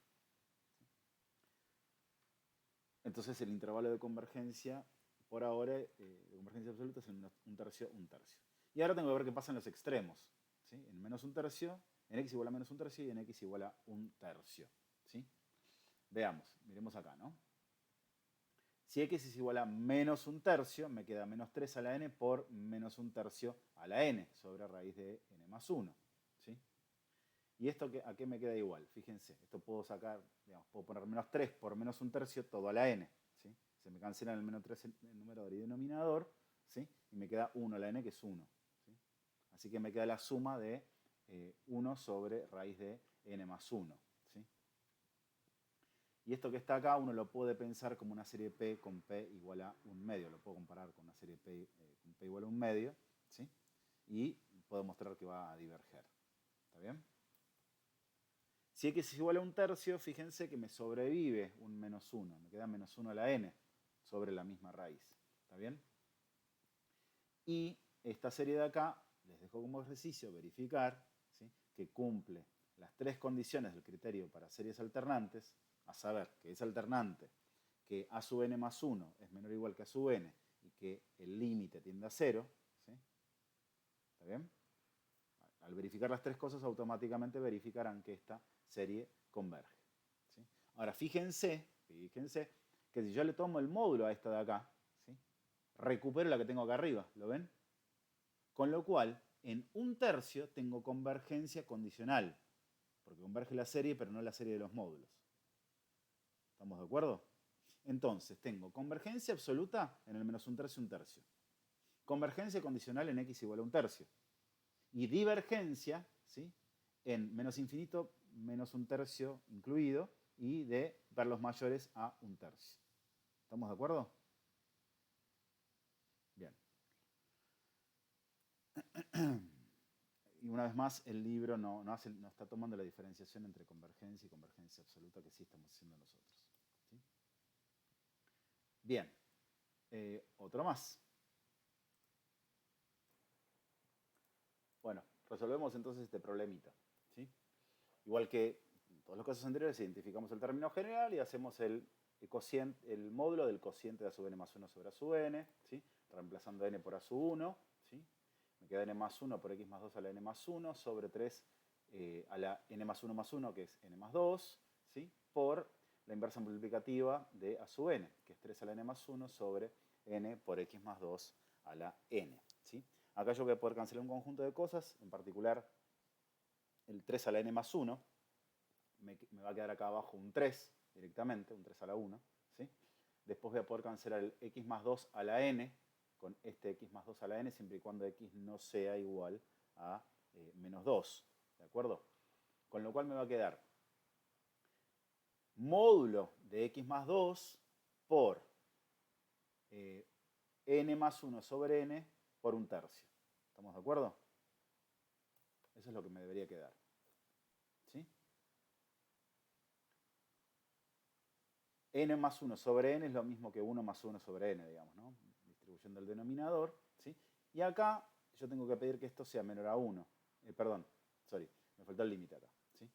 Entonces el intervalo de convergencia, por ahora, de convergencia absoluta es el menos un tercio, un tercio. Y ahora tengo que ver qué pasa en los extremos. ¿Sí? En menos un tercio, en x igual a menos un tercio y en x igual a un tercio. ¿Sí? Veamos, miremos acá, ¿no? Si x es igual a menos un tercio, me queda menos 3 a la n por menos un tercio a la n sobre raíz de n más 1. ¿Sí? ¿Y esto a qué me queda igual? Fíjense, esto puedo sacar, digamos, puedo poner menos 3 por menos un tercio todo a la n. ¿Sí? Se me cancela el menos 3 en numerador y denominador, ¿sí? Y me queda 1 a la n, que es 1. ¿Sí? Así que me queda la suma de 1 sobre raíz de n más 1. ¿Sí? Y esto que está acá uno lo puede pensar como una serie P con P igual a un medio. Lo puedo comparar con una serie P con P igual a un medio. ¿Sí? Y puedo mostrar que va a diverger. ¿Está bien? Si x es igual a un tercio, fíjense que me sobrevive un menos 1. Me queda menos 1 a la n sobre la misma raíz. ¿Está bien? Y esta serie de acá, les dejo como ejercicio verificar, ¿sí?, que cumple las tres condiciones del criterio para series alternantes, a saber, que es alternante, que a sub n más 1 es menor o igual que a sub n y que el límite tiende a 0. ¿Sí? ¿Está bien? Al verificar las tres cosas, automáticamente verificarán que esta serie converge. ¿Sí? Ahora, fíjense que si yo le tomo el módulo a esta de acá, ¿sí?, recupero la que tengo acá arriba, ¿lo ven? Con lo cual, en un tercio tengo convergencia condicional, porque converge la serie, pero no la serie de los módulos. ¿Estamos de acuerdo? Entonces, tengo convergencia absoluta en el menos un tercio, un tercio. Convergencia condicional en x igual a un tercio. Y divergencia, ¿sí?, en menos infinito, menos un tercio incluido, y de ver los mayores a un tercio. ¿Estamos de acuerdo? Bien. Y una vez más, el libro no está tomando la diferenciación entre convergencia y convergencia absoluta que sí estamos haciendo nosotros. ¿Sí? Bien. Otro más. Bueno, resolvemos entonces este problemita. ¿Sí? Igual que en todos los casos anteriores, identificamos el término general y hacemos el módulo del cociente de a sub n más 1 sobre a sub n, ¿sí?, reemplazando n por a sub 1. ¿Sí? Me queda n más 1 por x más 2 a la n más 1 sobre 3 a la n más 1, que es n más 2, ¿sí?, por la inversa multiplicativa de a sub n, que es 3 a la n más 1 sobre n por x más 2 a la n. ¿Sí? Acá yo voy a poder cancelar un conjunto de cosas, en particular el 3 a la n más 1. Me va a quedar acá abajo un 3 directamente, un 3 a la 1. ¿Sí? Después voy a poder cancelar el x más 2 a la n con este x más 2 a la n, siempre y cuando x no sea igual a menos 2. ¿De acuerdo? Con lo cual me va a quedar módulo de x más 2 por n más 1 sobre n por un tercio. ¿Estamos de acuerdo? Eso es lo que me debería quedar. ¿Sí? N más 1 sobre n es lo mismo que 1 más 1 sobre n, digamos, ¿no? Distribución del denominador. ¿Sí? Y acá yo tengo que pedir que esto sea menor a 1. Perdón, sorry, me faltó el límite acá. ¿Sí?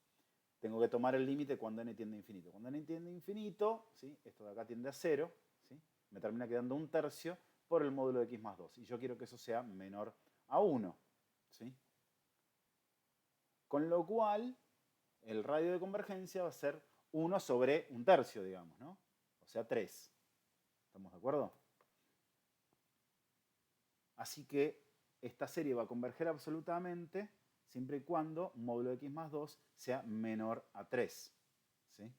Tengo que tomar el límite cuando n tiende a infinito. Cuando n tiende a infinito, ¿sí?, esto de acá tiende a 0, ¿sí?, me termina quedando un tercio por el módulo de x más 2. Y yo quiero que eso sea menor a 1. ¿Sí? Con lo cual, el radio de convergencia va a ser 1 sobre 1/3, digamos, ¿no? O sea, 3. ¿Estamos de acuerdo? Así que esta serie va a converger absolutamente siempre y cuando módulo de x más 2 sea menor a 3. ¿Sí?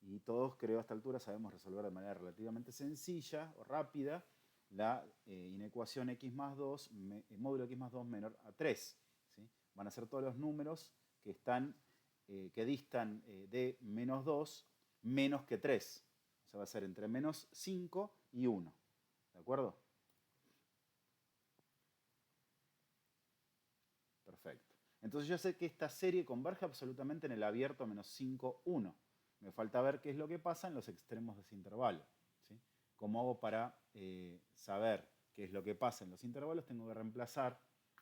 Y todos, creo, a esta altura sabemos resolver de manera relativamente sencilla o rápida la inecuación x más 2, módulo de x más 2 menor a 3. ¿Sí? Van a ser todos los números que, que distan de menos 2 menos que 3. O sea, va a ser entre menos 5 y 1. ¿De acuerdo? Perfecto. Entonces yo sé que esta serie converge absolutamente en el abierto menos 5, 1. Me falta ver qué es lo que pasa en los extremos de ese intervalo. ¿Sí? ¿Cómo hago para saber qué es lo que pasa en los intervalos? Tengo que reemplazar,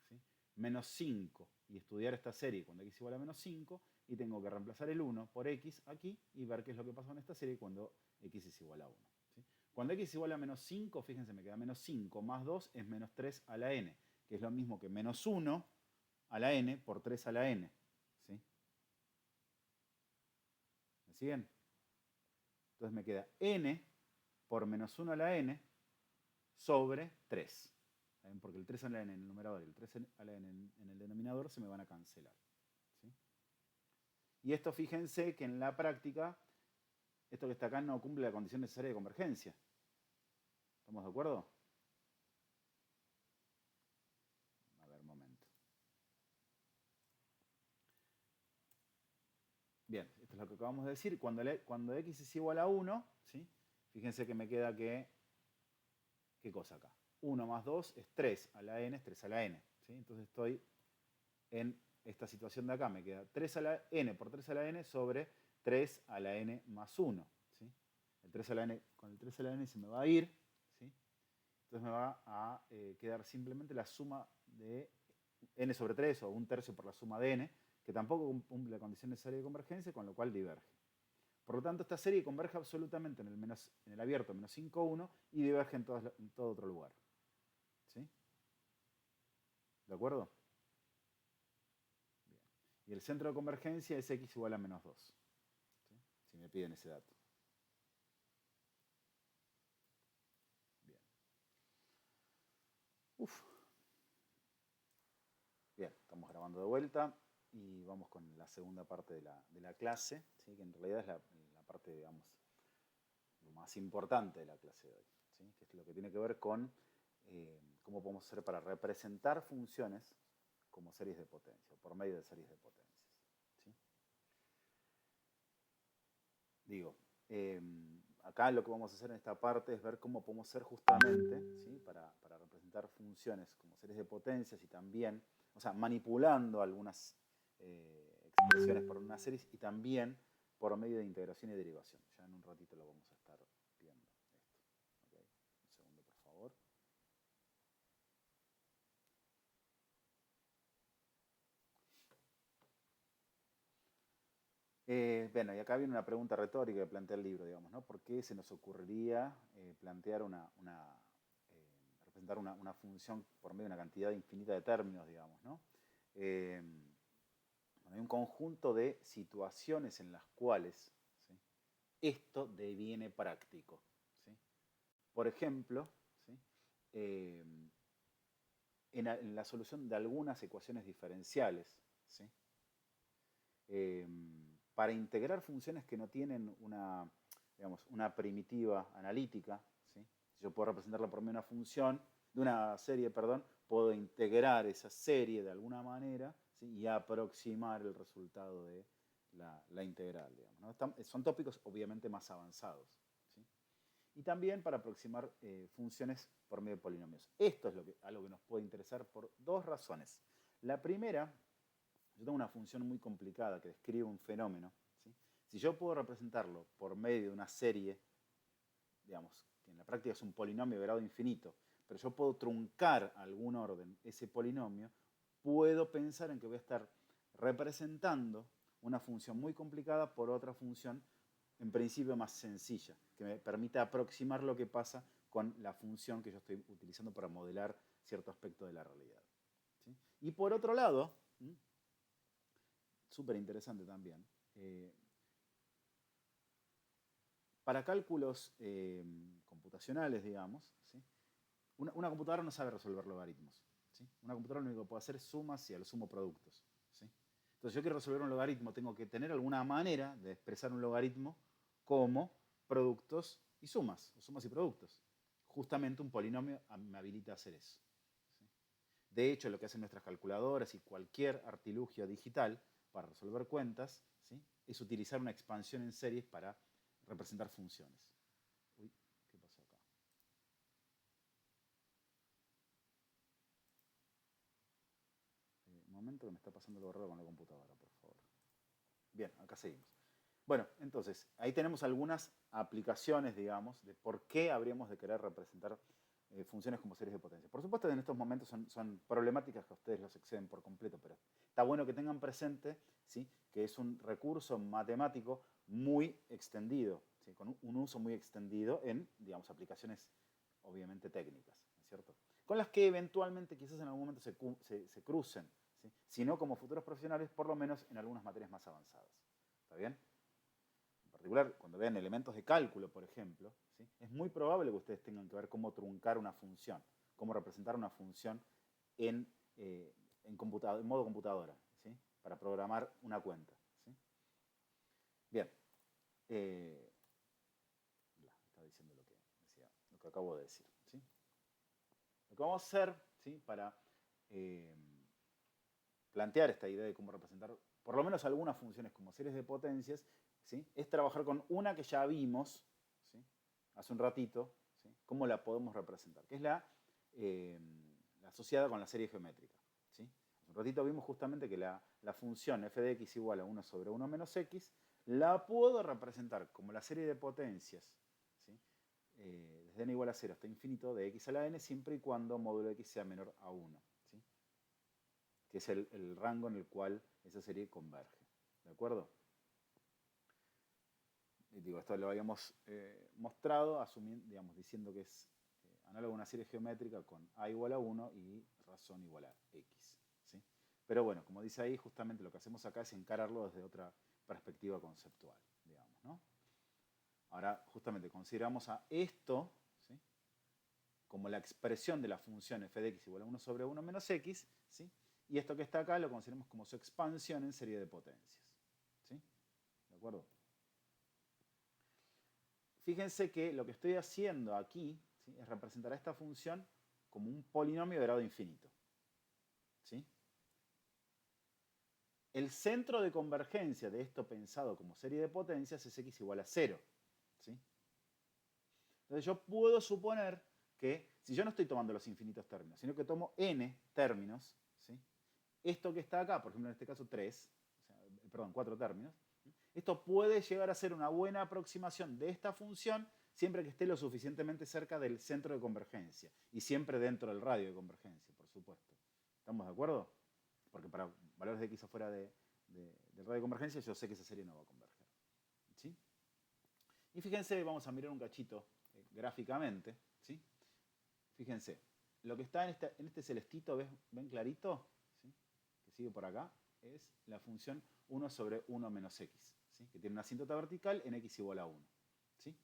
¿sí?, menos 5 y estudiar esta serie cuando x igual a menos 5, y tengo que reemplazar el 1 por x aquí y ver qué es lo que pasa en esta serie cuando x es igual a 1. ¿Sí? Cuando x es igual a menos 5, fíjense, me queda menos 5 más 2 es menos 3 a la n, que es lo mismo que menos 1 a la n por 3 a la n. ¿Sí? ¿Me siguen? Entonces me queda n por menos 1 a la n sobre 3. ¿Saben? Porque el 3 a la n en el numerador y el 3 a la n en el denominador se me van a cancelar. ¿Sí? Y esto, fíjense que en la práctica, esto que está acá no cumple la condición necesaria de convergencia. ¿Estamos de acuerdo? A ver, un momento. Bien, esto es lo que acabamos de decir. Cuando x es igual a 1, ¿sí?, fíjense que me queda que... ¿Qué cosa acá? 1 más 2 es 3 a la n, es 3 a la n. ¿Sí? Entonces estoy en esta situación de acá. Me queda 3 a la n por 3 a la n sobre 3 a la n más 1. ¿Sí? El 3 a la n, con el 3 a la n se me va a ir. ¿Sí? Entonces me va a quedar simplemente la suma de n sobre 3 o 1/3 por la suma de n, que tampoco cumple la condición necesaria de convergencia, con lo cual diverge. Por lo tanto, esta serie converge absolutamente en el abierto menos 5, 1 y diverge en todo otro lugar. ¿Sí? ¿De acuerdo? Bien. Y el centro de convergencia es x igual a menos 2. ¿Sí? Si me piden ese dato. Bien. Uf. Bien, estamos grabando de vuelta y vamos con la segunda parte de la clase, ¿sí?, que en realidad es la parte, digamos, lo más importante de la clase de hoy, ¿sí?, que es lo que tiene que ver con cómo podemos hacer para representar funciones como series de potencia, por medio de series de potencias. ¿Sí? Digo, acá lo que vamos a hacer en esta parte es ver cómo podemos hacer justamente, ¿sí?, para representar funciones como series de potencias y también, o sea, manipulando algunas expresiones por unas series y también por medio de integración y derivación. Ya en un ratito lo vamos a estar viendo esto. ¿Okay? Un segundo, por favor. Bueno, y acá viene una pregunta retórica que plantea el libro, digamos, ¿no? ¿Por qué se nos ocurriría plantear representar una función por medio de una cantidad infinita de términos, digamos, ¿no? Bueno, hay un conjunto de situaciones en las cuales, ¿sí?, esto deviene práctico. ¿Sí? Por ejemplo, ¿sí?, en la solución de algunas ecuaciones diferenciales, ¿sí?, para integrar funciones que no tienen digamos, una primitiva analítica, ¿sí? Si yo puedo representarla por medio de una función, de una serie, perdón, puedo integrar esa serie de alguna manera, ¿sí?, y aproximar el resultado de la integral, digamos, ¿no? Son tópicos obviamente más avanzados. ¿Sí? Y también para aproximar funciones por medio de polinomios. Esto es algo que nos puede interesar por dos razones. La primera, yo tengo una función muy complicada que describe un fenómeno. ¿Sí? Si yo puedo representarlo por medio de una serie, digamos, que en la práctica es un polinomio de grado infinito, pero yo puedo truncar algún orden ese polinomio, puedo pensar en que voy a estar representando una función muy complicada por otra función en principio más sencilla, que me permita aproximar lo que pasa con la función que yo estoy utilizando para modelar cierto aspecto de la realidad. ¿Sí? Y por otro lado, súper interesante también. Para cálculos computacionales, digamos, ¿sí? Una computadora no sabe resolver logaritmos. ¿Sí? Una computadora lo único que puede hacer es sumas y a lo sumo productos. ¿Sí? Entonces, yo quiero resolver un logaritmo, tengo que tener alguna manera de expresar un logaritmo como productos y sumas, o sumas y productos. Justamente un polinomio me habilita a hacer eso. ¿Sí? De hecho, lo que hacen nuestras calculadoras y cualquier artilugio digital para resolver cuentas, ¿sí? Es utilizar una expansión en series para representar funciones. Uy, ¿qué pasó acá? Un momento que me está pasando algo raro con la computadora, por favor. Bien, acá seguimos. Bueno, entonces, ahí tenemos algunas aplicaciones, digamos, de por qué habríamos de querer representar funciones como series de potencia. Por supuesto, en estos momentos son problemáticas que a ustedes los exceden por completo, pero está bueno que tengan presente, ¿sí?, que es un recurso matemático muy extendido, ¿sí?, con un uso muy extendido en, digamos, aplicaciones obviamente técnicas, ¿no es cierto? Con las que eventualmente quizás en algún momento se crucen, ¿sí?, si no como futuros profesionales, por lo menos en algunas materias más avanzadas. ¿Está bien? En particular, cuando vean elementos de cálculo, por ejemplo, ¿sí?, es muy probable que ustedes tengan que ver cómo truncar una función, cómo representar una función en modo computadora, ¿sí?, para programar una cuenta. ¿Sí? Bien. Estaba diciendo lo que acabo de decir. ¿Sí? Lo que vamos a hacer, ¿sí?, para plantear esta idea de cómo representar por lo menos algunas funciones como series de potencias, ¿sí?, es trabajar con una que ya vimos, ¿sí?, hace un ratito, ¿sí?, cómo la podemos representar, que es la asociada con la serie geométrica. ¿Sí? Hace un ratito vimos justamente que la función f de x igual a 1 sobre 1 menos x la puedo representar como la serie de potencias, ¿sí?, desde n igual a 0 hasta infinito de x a la n, siempre y cuando módulo x sea menor a 1. ¿Sí? Que es el rango en el cual esa serie converge. ¿De acuerdo? Y digo, esto lo habíamos mostrado digamos, diciendo que es análogo a una serie geométrica con a igual a 1 y razón igual a x. ¿Sí? Pero bueno, como dice ahí, justamente lo que hacemos acá es encararlo desde otra perspectiva conceptual, digamos, ¿no? Ahora, justamente, consideramos a esto, ¿sí?, como la expresión de la función f de x igual a 1 sobre 1 menos x, ¿sí?, y esto que está acá lo consideramos como su expansión en serie de potencias. ¿Sí? ¿De acuerdo? Fíjense que lo que estoy haciendo aquí, ¿sí?, es representar a esta función como un polinomio de grado infinito. ¿Sí? El centro de convergencia de esto pensado como serie de potencias es x igual a 0. ¿Sí? Entonces yo puedo suponer que, si yo no estoy tomando los infinitos términos, sino que tomo n términos, ¿sí?, esto que está acá, por ejemplo en este caso 3, perdón, 4 términos, ¿sí?, esto puede llegar a ser una buena aproximación de esta función siempre que esté lo suficientemente cerca del centro de convergencia y siempre dentro del radio de convergencia, por supuesto. ¿Estamos de acuerdo? Porque para valores de x afuera del radio de convergencia yo sé que esa serie no va a converger. ¿Sí? Y fíjense, vamos a mirar un cachito gráficamente. ¿Sí? Fíjense, lo que está en este celestito, ¿ven clarito? ¿Sí? Que sigue por acá, es la función 1 sobre 1 menos x, ¿sí?, que tiene una asíntota vertical en x igual a 1. ¿Sí?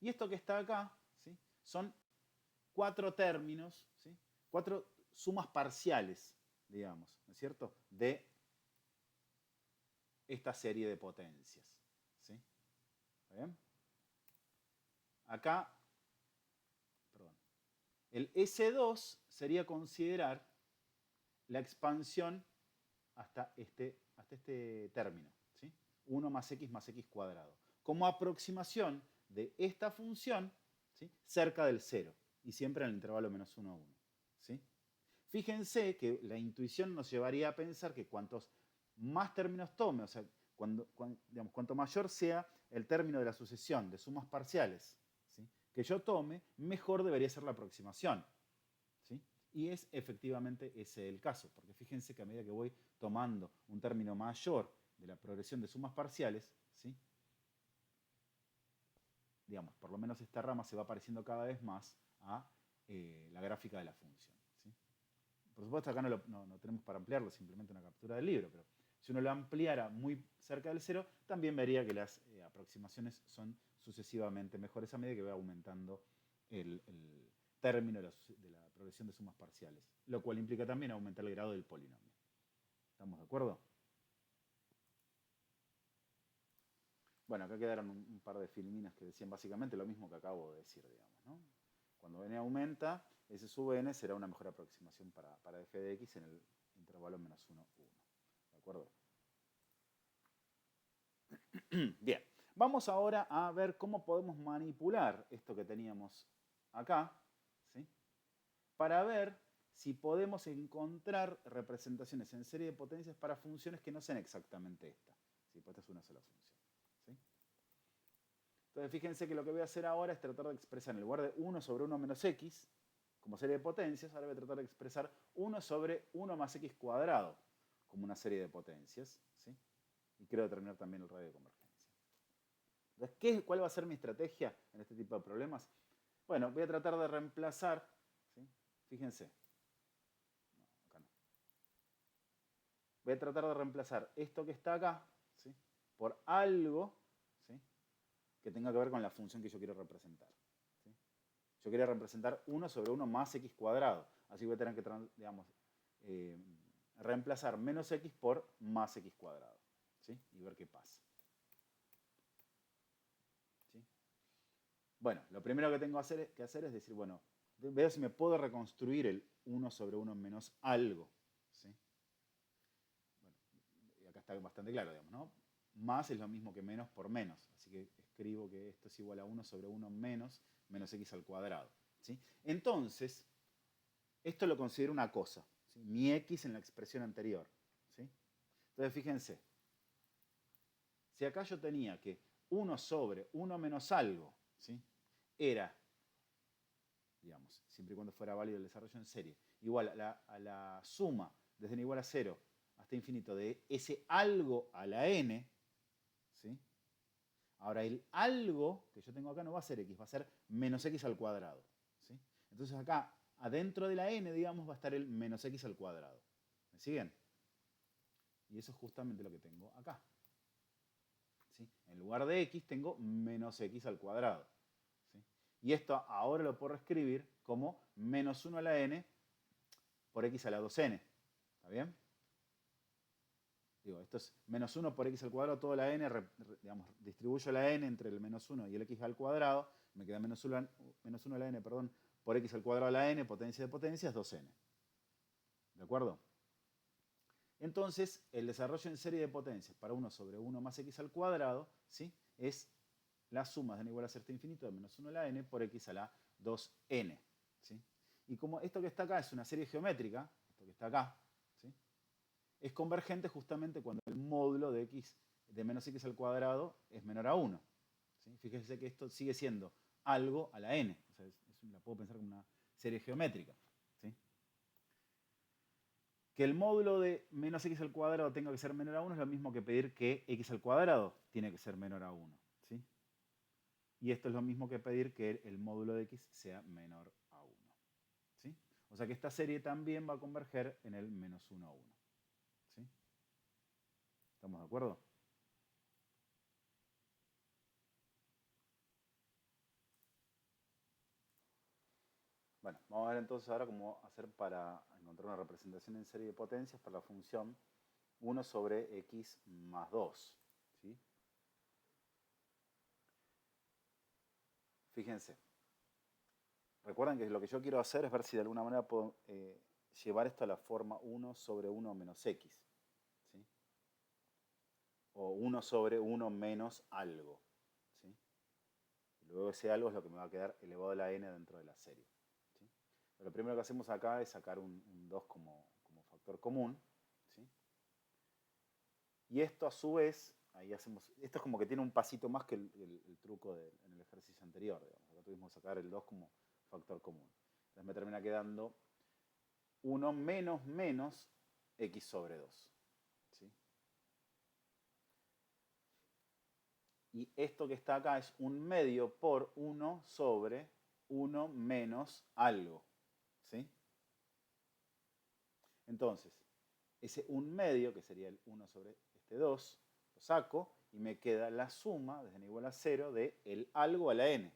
Y esto que está acá, ¿sí?, son 4 términos, ¿sí?, 4 sumas parciales, digamos, ¿no es cierto?, de esta serie de potencias. ¿Sí? ¿Está bien? Acá, perdón, el S2 sería considerar la expansión hasta este término, ¿sí?, 1 más x cuadrado, como aproximación de esta función, ¿sí?, cerca del 0 y siempre en el intervalo menos 1 a 1. ¿Sí? Fíjense que la intuición nos llevaría a pensar que cuantos más términos tome, o sea, digamos, cuanto mayor sea el término de la sucesión de sumas parciales, ¿sí?, que yo tome, mejor debería ser la aproximación. ¿Sí? Y es efectivamente ese el caso, porque fíjense que a medida que voy tomando un término mayor de la progresión de sumas parciales, ¿sí?, digamos, por lo menos esta rama se va pareciendo cada vez más a la gráfica de la función. ¿Sí? Por supuesto acá no tenemos para ampliarlo, simplemente una captura del libro, pero Si uno lo ampliara muy cerca del cero, también vería que las aproximaciones son sucesivamente mejores a medida que va aumentando el término de la progresión de sumas parciales, lo cual implica también aumentar el grado del polinomio. ¿Estamos de acuerdo? Bueno, acá quedaron un par de filminas que decían básicamente lo mismo que acabo de decir, digamos, ¿no? Cuando n aumenta, S sub n será una mejor aproximación para f de x en el intervalo menos 1, 1. ¿De acuerdo? Bien, vamos ahora a ver cómo podemos manipular esto que teníamos acá, ¿sí? Para ver si podemos encontrar representaciones en serie de potencias para funciones que no sean exactamente esta. ¿Sí? Pues esta es una sola función. ¿Sí? Entonces fíjense que lo que voy a hacer ahora es tratar de expresar en lugar de 1 sobre 1 menos x como serie de potencias, ahora voy a tratar de expresar 1 sobre 1 más x cuadrado como una serie de potencias. ¿Sí? Y quiero determinar también el radio de convergencia. Entonces, ¿cuál va a ser mi estrategia en este tipo de problemas? Bueno, voy a tratar de reemplazar, ¿sí? Fíjense, no, acá no. Voy a tratar de reemplazar esto que está acá, ¿sí? Por algo, ¿sí? Que tenga que ver con la función que yo quiero representar. ¿Sí? Yo quería representar 1 sobre 1 más x cuadrado. Así voy a tener que, digamos, reemplazar menos x por más x cuadrado. ¿Sí? Y ver qué pasa. ¿Sí? Bueno, lo primero que tengo que hacer es decir, bueno, veo si me puedo reconstruir el 1 sobre 1 menos algo. ¿Sí? Bueno, y acá está bastante claro, digamos, ¿no? Más es lo mismo que menos por menos. Así que escribo que esto es igual a 1 sobre 1 menos x al cuadrado. ¿Sí? Entonces, esto lo considero una cosa. ¿Sí? Mi x en la expresión anterior. ¿Sí? Entonces, fíjense. Si acá yo tenía que 1 sobre 1 menos algo, ¿sí? Era, digamos, siempre y cuando fuera válido el desarrollo en serie, igual a la suma desde n igual a 0 hasta infinito de ese algo a la n, ¿sí? Ahora el algo que yo tengo acá no va a ser x, va a ser menos x al cuadrado. ¿Sí? Entonces acá, adentro de la n, digamos, va a estar el menos x al cuadrado. ¿Me siguen? Y eso es justamente lo que tengo acá. ¿Sí? En lugar de x tengo menos x al cuadrado. ¿Sí? Y esto ahora lo puedo reescribir como menos 1 a la n por x a la 2n. ¿Está bien? Digo, esto es menos 1 por x al cuadrado, toda la n, digamos, distribuyo la n entre el menos 1 y el x al cuadrado, me queda menos 1 a la n, perdón, por x al cuadrado a la n, potencia de potencias, 2n. ¿De acuerdo? Entonces, el desarrollo en serie de potencias para 1 sobre 1 más x al cuadrado, ¿sí? Es la suma de n igual a cierto infinito de menos 1 a la n por x a la 2n. ¿Sí? Y como esto que está acá es una serie geométrica, esto que está acá, ¿sí? Es convergente justamente cuando el módulo de x de menos x al cuadrado es menor a 1. ¿Sí? Fíjense que esto sigue siendo algo a la n. O sea, la puedo pensar como una serie geométrica. ¿Sí? Que el módulo de menos x al cuadrado tenga que ser menor a 1 es lo mismo que pedir que x al cuadrado tiene que ser menor a 1. ¿Sí? Y esto es lo mismo que pedir que el módulo de x sea menor a 1. ¿Sí? O sea que esta serie también va a converger en el menos 1 a 1. ¿Sí? ¿Estamos de acuerdo? Bueno, vamos a ver entonces ahora cómo hacer para encontrar una representación en serie de potencias para la función 1 sobre x más 2. ¿Sí? Fíjense. Recuerden que lo que yo quiero hacer es ver si de alguna manera puedo llevar esto a la forma 1 sobre 1 menos x. ¿Sí? O 1 sobre 1 menos algo. ¿Sí? Y luego ese algo es lo que me va a quedar elevado a la n dentro de la serie. ¿Sí? Lo primero que hacemos acá es sacar un 2 como factor común. ¿Sí? Y esto a su vez, ahí hacemos, esto es como que tiene un pasito más que el truco en el ejercicio anterior. Digamos. Acá tuvimos que sacar el 2 como factor común. Entonces me termina quedando 1 menos menos x sobre 2. ¿Sí? Y esto que está acá es un medio por 1 sobre 1 menos algo. ¿Sí? Entonces, ese 1/2, que sería el 1 sobre este 2, lo saco y me queda la suma desde n igual a 0 de el algo a la n.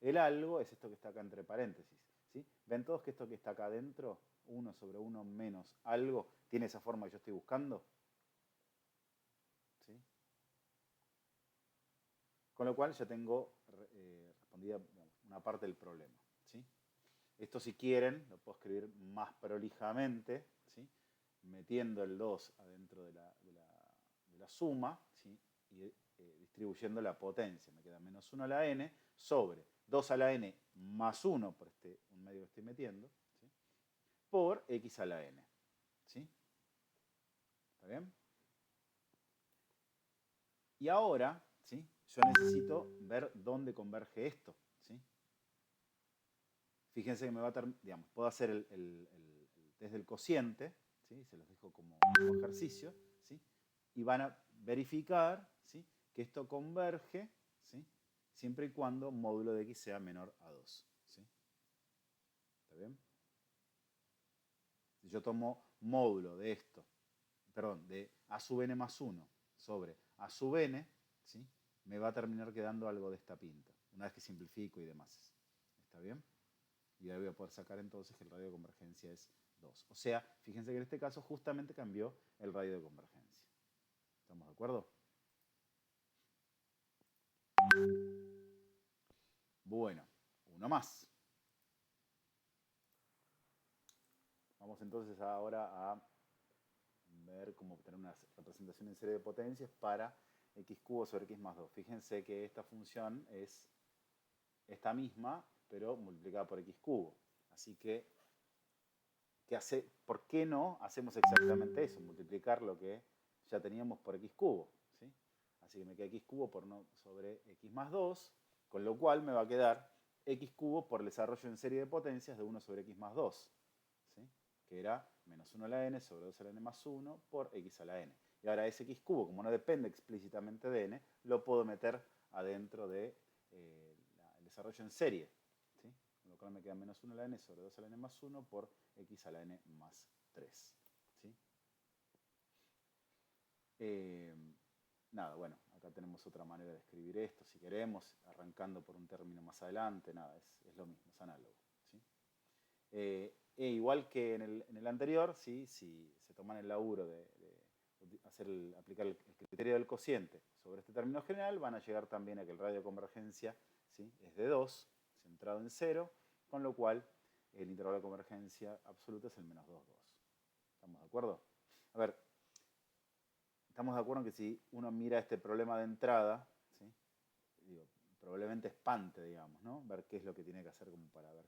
El algo es esto que está acá entre paréntesis. ¿Sí? ¿Ven todos que esto que está acá adentro, 1 sobre 1 menos algo, tiene esa forma que yo estoy buscando? ¿Sí? Con lo cual ya tengo respondida, digamos, una parte del problema. ¿Sí? Esto, si quieren, lo puedo escribir más prolijamente, ¿sí? Metiendo el 2 adentro de la suma, ¿sí? Y distribuyendo la potencia. Me queda menos 1 a la n sobre 2 a la n más 1 por este 1/2 que estoy metiendo, ¿sí? Por x a la n. ¿Sí? ¿Está bien? Y ahora, ¿sí? Yo necesito ver dónde converge esto. ¿Sí? Fíjense que me va a digamos, puedo hacer el test del cociente, ¿sí? Se los dejo como ejercicio, ¿sí? Y van a verificar, ¿sí? Que esto converge, ¿sí? Siempre y cuando módulo de x sea menor a 2. ¿Sí? ¿Está bien? Si yo tomo módulo de esto, perdón, de a sub n más 1 sobre a sub n, ¿sí? Me va a terminar quedando algo de esta pinta, una vez que simplifico y demás. ¿Está bien? Y ahí voy a poder sacar entonces que el radio de convergencia es 2. O sea, fíjense que en este caso justamente cambió el radio de convergencia. ¿Estamos de acuerdo? Bueno, uno más. Vamos entonces ahora a ver cómo obtener una representación en serie de potencias para x cubo sobre x más 2. Fíjense que esta función es esta misma, pero multiplicada por x cubo. Así que, ¿por qué no hacemos exactamente eso? Multiplicar lo que ya teníamos por x cubo. ¿Sí? Así que me queda x cubo por no sobre x más 2, con lo cual me va a quedar x cubo por el desarrollo en serie de potencias de 1 sobre x más 2. ¿Sí? Que era menos 1 a la n sobre 2 a la n más 1 por x a la n. Y ahora ese x cubo, como no depende explícitamente de n, lo puedo meter adentro de el desarrollo en serie. ¿Sí? Con lo cual me queda menos 1 a la n sobre 2 a la n más 1 por x a la n más 3. ¿Sí? Nada, bueno, acá tenemos otra manera de escribir esto, si queremos, arrancando por un término más adelante, nada, es lo mismo, es análogo. ¿Sí? Igual que en el anterior, ¿sí? Si se toman el laburo de aplicar el criterio del cociente sobre este término general, van a llegar también a que el radio de convergencia, ¿sí? Es de 2, centrado en 0, con lo cual el intervalo de convergencia absoluta es el menos 2, 2. ¿Estamos de acuerdo? A ver, estamos de acuerdo en que si uno mira este problema de entrada, ¿sí? Digo, probablemente espante, digamos, ¿no? Ver qué es lo que tiene que hacer como para ver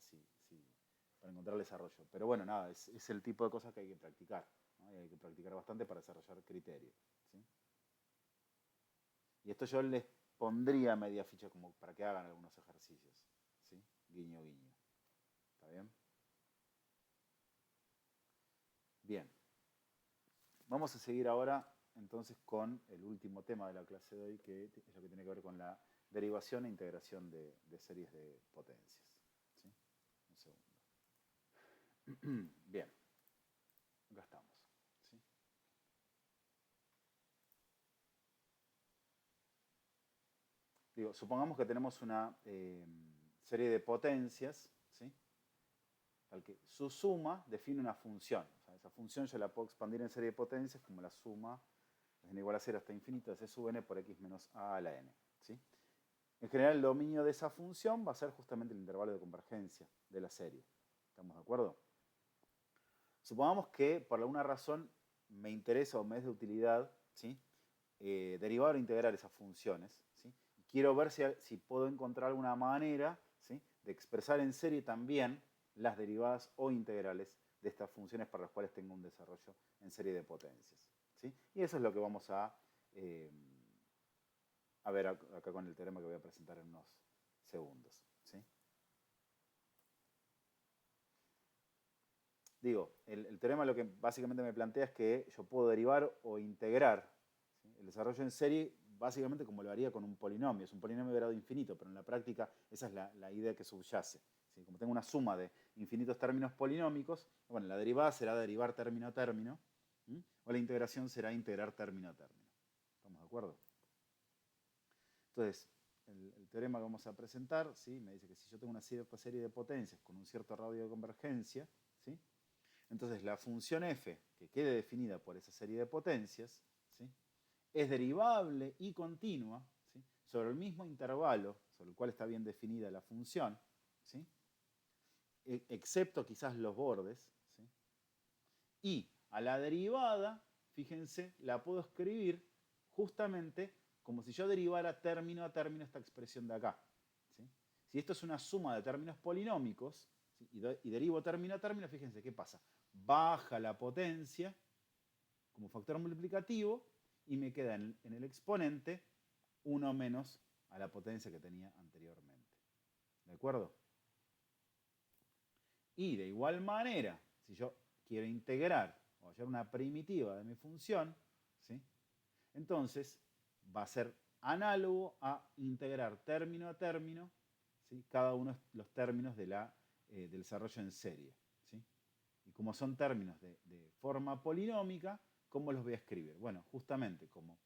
para encontrar el desarrollo. Pero bueno, nada, es el tipo de cosas que hay que practicar, ¿no? Y hay que practicar bastante para desarrollar criterio. ¿Sí? Y esto yo les pondría media ficha como para que hagan algunos ejercicios. ¿Sí? Guiño, guiño. ¿Está bien? Bien. Vamos a seguir ahora entonces con el último tema de la clase de hoy, que es lo que tiene que ver con la derivación e integración de series de potencias. ¿Sí? Un segundo. Bien, acá estamos. ¿Sí? Digo, supongamos que tenemos una serie de potencias, ¿sí? Al que su suma define una función. O sea, esa función yo la puedo expandir en serie de potencias como la suma desde n igual a 0 hasta infinito de c sub n por x menos a la n. ¿Sí? En general, el dominio de esa función va a ser justamente el intervalo de convergencia de la serie. ¿Estamos de acuerdo? Supongamos que por alguna razón me interesa o me es de utilidad, ¿sí? Derivar o integrar esas funciones. ¿Sí? Y quiero ver si puedo encontrar alguna manera, ¿sí? De expresar en serie también las derivadas o integrales de estas funciones para las cuales tengo un desarrollo en serie de potencias. ¿Sí? Y eso es lo que vamos a ver acá con el teorema que voy a presentar en unos segundos. ¿Sí? Digo, el teorema lo que básicamente me plantea es que yo puedo derivar o integrar, ¿sí? El desarrollo en serie básicamente como lo haría con un polinomio. Es un polinomio de grado infinito, pero en la práctica esa es la idea que subyace. ¿Sí? Como tengo una suma de infinitos términos polinómicos, bueno, la derivada será derivar término a término, ¿Mm? O la integración será integrar término a término. ¿Estamos de acuerdo? Entonces, el teorema que vamos a presentar, ¿sí? Me dice que si yo tengo una cierta serie de potencias con un cierto radio de convergencia, ¿sí? Entonces la función f, que quede definida por esa serie de potencias, ¿sí? Es derivable y continua, ¿sí? Sobre el mismo intervalo sobre el cual está bien definida la función, ¿sí? Excepto quizás los bordes, ¿sí? Y a la derivada, fíjense, la puedo escribir justamente como si yo derivara término a término esta expresión de acá, ¿sí? Si esto es una suma de términos polinómicos, ¿sí? Y derivo término a término, fíjense qué pasa. Baja la potencia como factor multiplicativo y me queda en el exponente 1 menos a la potencia que tenía anteriormente. ¿De acuerdo? Y de igual manera, si yo quiero integrar o hallar una primitiva de mi función, ¿sí? Entonces va a ser análogo a integrar término a término, ¿sí? Cada uno de los términos del desarrollo en serie, ¿sí? Y como son términos de forma polinómica, ¿cómo los voy a escribir? Bueno, justamente como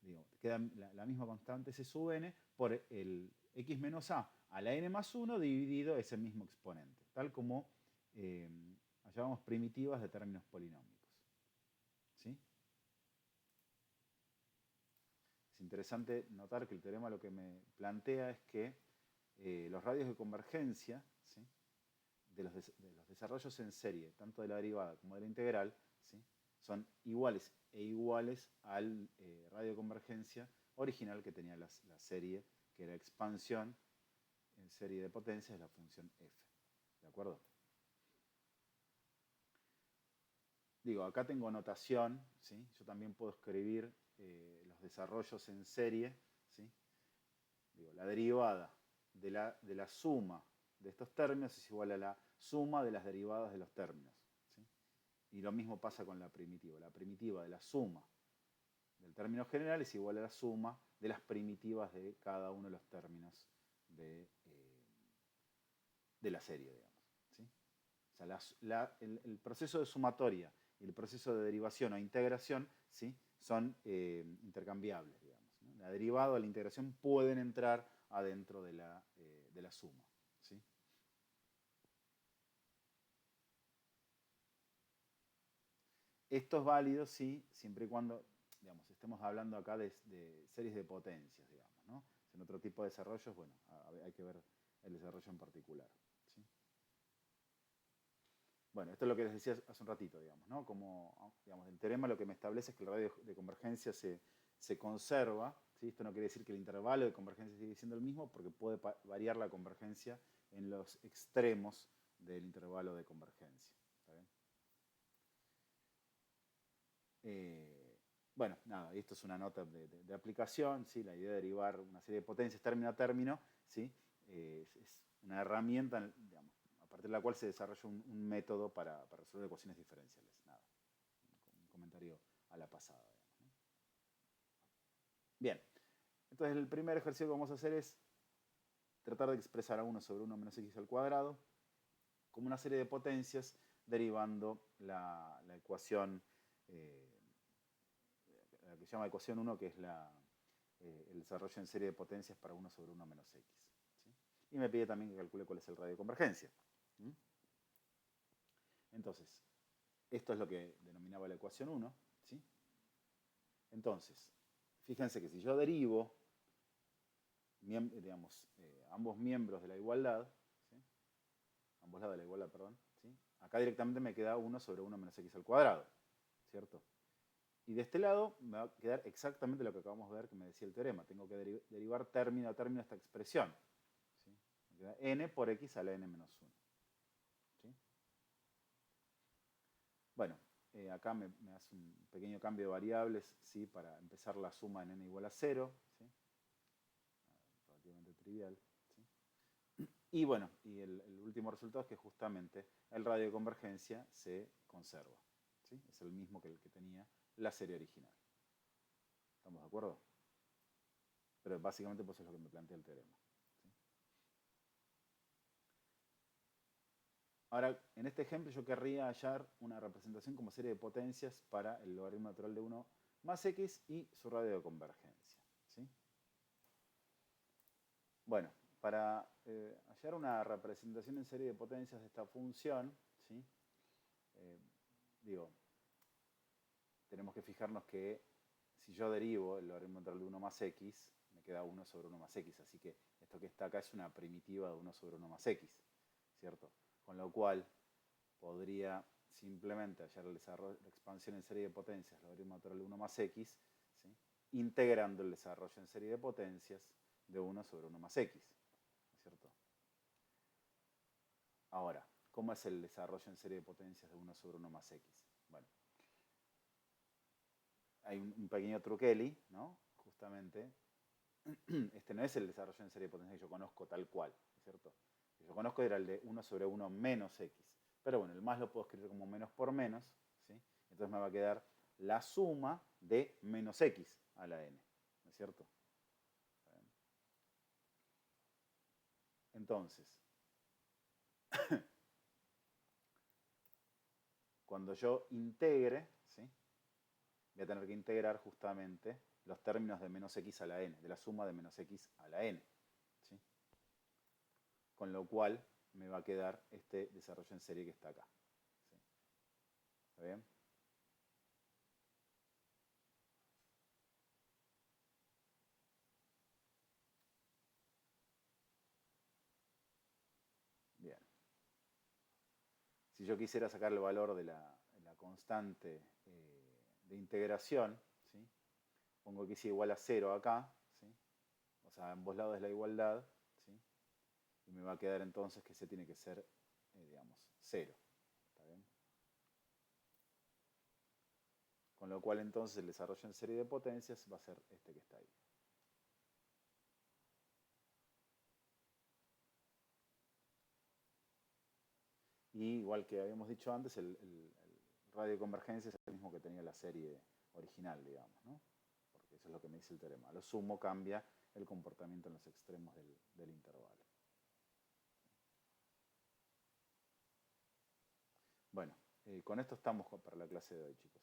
digo, queda la misma constante S sub n por el x menos a la n más 1 dividido ese mismo exponente, tal como hallábamos primitivas de términos polinómicos. ¿Sí? Es interesante notar que el teorema lo que me plantea es que los radios de convergencia, ¿sí? de los desarrollos en serie, tanto de la derivada como de la integral, ¿sí? Son iguales e iguales al radio de convergencia original que tenía la serie, que era expansión en serie de potencias de la función f. ¿De acuerdo? Digo, acá tengo notación, ¿sí? Yo también puedo escribir los desarrollos en serie, ¿sí? Digo, la derivada de la suma de estos términos es igual a la suma de las derivadas de los términos. ¿Sí? Y lo mismo pasa con la primitiva. La primitiva de la suma del término general es igual a la suma de las primitivas de cada uno de los términos de la serie, digamos. ¿Sí? O sea, el proceso de sumatoria y el proceso de derivación o integración, ¿sí? Son intercambiables, digamos, ¿no? La derivada o la integración pueden entrar adentro de la suma. ¿Sí? Esto es válido, sí, siempre y cuando, digamos, estemos hablando acá de series de potencias, digamos, ¿no? En otro tipo de desarrollos, bueno, hay que ver el desarrollo en particular. ¿Sí? Bueno, esto es lo que les decía hace un ratito, digamos, ¿no? Como, digamos, el teorema lo que me establece es que el radio de convergencia se conserva, ¿sí? Esto no quiere decir que el intervalo de convergencia sigue siendo el mismo, porque puede variar la convergencia en los extremos del intervalo de convergencia. ¿Está bien? Bueno, nada, esto es una nota de aplicación, ¿sí? La idea de derivar una serie de potencias término a término, ¿sí? Es una herramienta, digamos, a partir de la cual se desarrolla un método para resolver ecuaciones diferenciales. Nada, un comentario a la pasada. Digamos, ¿no? Bien, entonces el primer ejercicio que vamos a hacer es tratar de expresar a 1 sobre 1 menos x al cuadrado como una serie de potencias derivando la ecuación la que se llama ecuación 1, que es el desarrollo en serie de potencias para 1 sobre 1 menos x. ¿Sí? Y me pide también que calcule cuál es el radio de convergencia. ¿Mm? Entonces, esto es lo que denominaba la ecuación 1. ¿Sí? Entonces, fíjense que si yo derivo digamos, ambos miembros de la igualdad, ¿sí? Ambos lados de la igualdad, perdón, ¿sí? Acá directamente me queda 1 sobre 1 menos x al cuadrado, ¿cierto? Y de este lado me va a quedar exactamente lo que acabamos de ver que me decía el teorema. Tengo que derivar término a término esta expresión. ¿Sí? Me queda n por x a la n menos 1. ¿Sí? Bueno, acá me hace un pequeño cambio de variables, ¿sí? Para empezar la suma en n igual a 0. ¿Sí? Relativamente trivial. ¿Sí? Y bueno, y el último resultado es que justamente el radio de convergencia se conserva. ¿Sí? Es el mismo que el que tenía la serie original. ¿Estamos de acuerdo? Pero básicamente pues es lo que me plantea el teorema. ¿Sí? Ahora, en este ejemplo yo querría hallar una representación como serie de potencias para el logaritmo natural de 1 más x y su radio de convergencia. ¿Sí? Bueno, para hallar una representación en serie de potencias de esta función, ¿sí? Eh, digo, tenemos que fijarnos que si yo derivo el logaritmo natural de 1 más x, me queda 1 sobre 1 más x. Así que esto que está acá es una primitiva de 1 sobre 1 más x, ¿cierto? Con lo cual podría simplemente hallar el desarrollo, la expansión en serie de potencias, logaritmo natural de 1 más x, ¿sí? Integrando el desarrollo en serie de potencias de 1 sobre 1 más x, ¿no es cierto? Ahora, ¿cómo es el desarrollo en serie de potencias de 1 sobre 1 más x? Bueno, hay un pequeño truqueli, ¿no? Justamente, este no es el desarrollo en serie de potencias que yo conozco tal cual, ¿cierto? El que yo conozco era el de 1 sobre 1 menos x. Pero bueno, el más lo puedo escribir como menos por menos, ¿sí? Entonces me va a quedar la suma de menos x a la n, ¿no es cierto? Entonces, cuando yo integre, ¿sí? Voy a tener que integrar justamente los términos de menos x a la n, de la suma de menos x a la n, ¿sí? Con lo cual me va a quedar este desarrollo en serie que está acá, ¿sí? ¿Está bien? Bien. Si yo quisiera sacar el valor de la constante de integración, ¿sí? Pongo que es igual a 0 acá, ¿sí? O sea, a ambos lados de la igualdad, ¿sí? Y me va a quedar entonces que C tiene que ser, digamos, 0. ¿Está bien? Con lo cual entonces el desarrollo en serie de potencias va a ser este que está ahí. Y igual que habíamos dicho antes, el radio de convergencia es el mismo que tenía la serie original, digamos, ¿no? Porque eso es lo que me dice el teorema. A lo sumo cambia el comportamiento en los extremos del intervalo. Bueno, con esto estamos para la clase de hoy, chicos.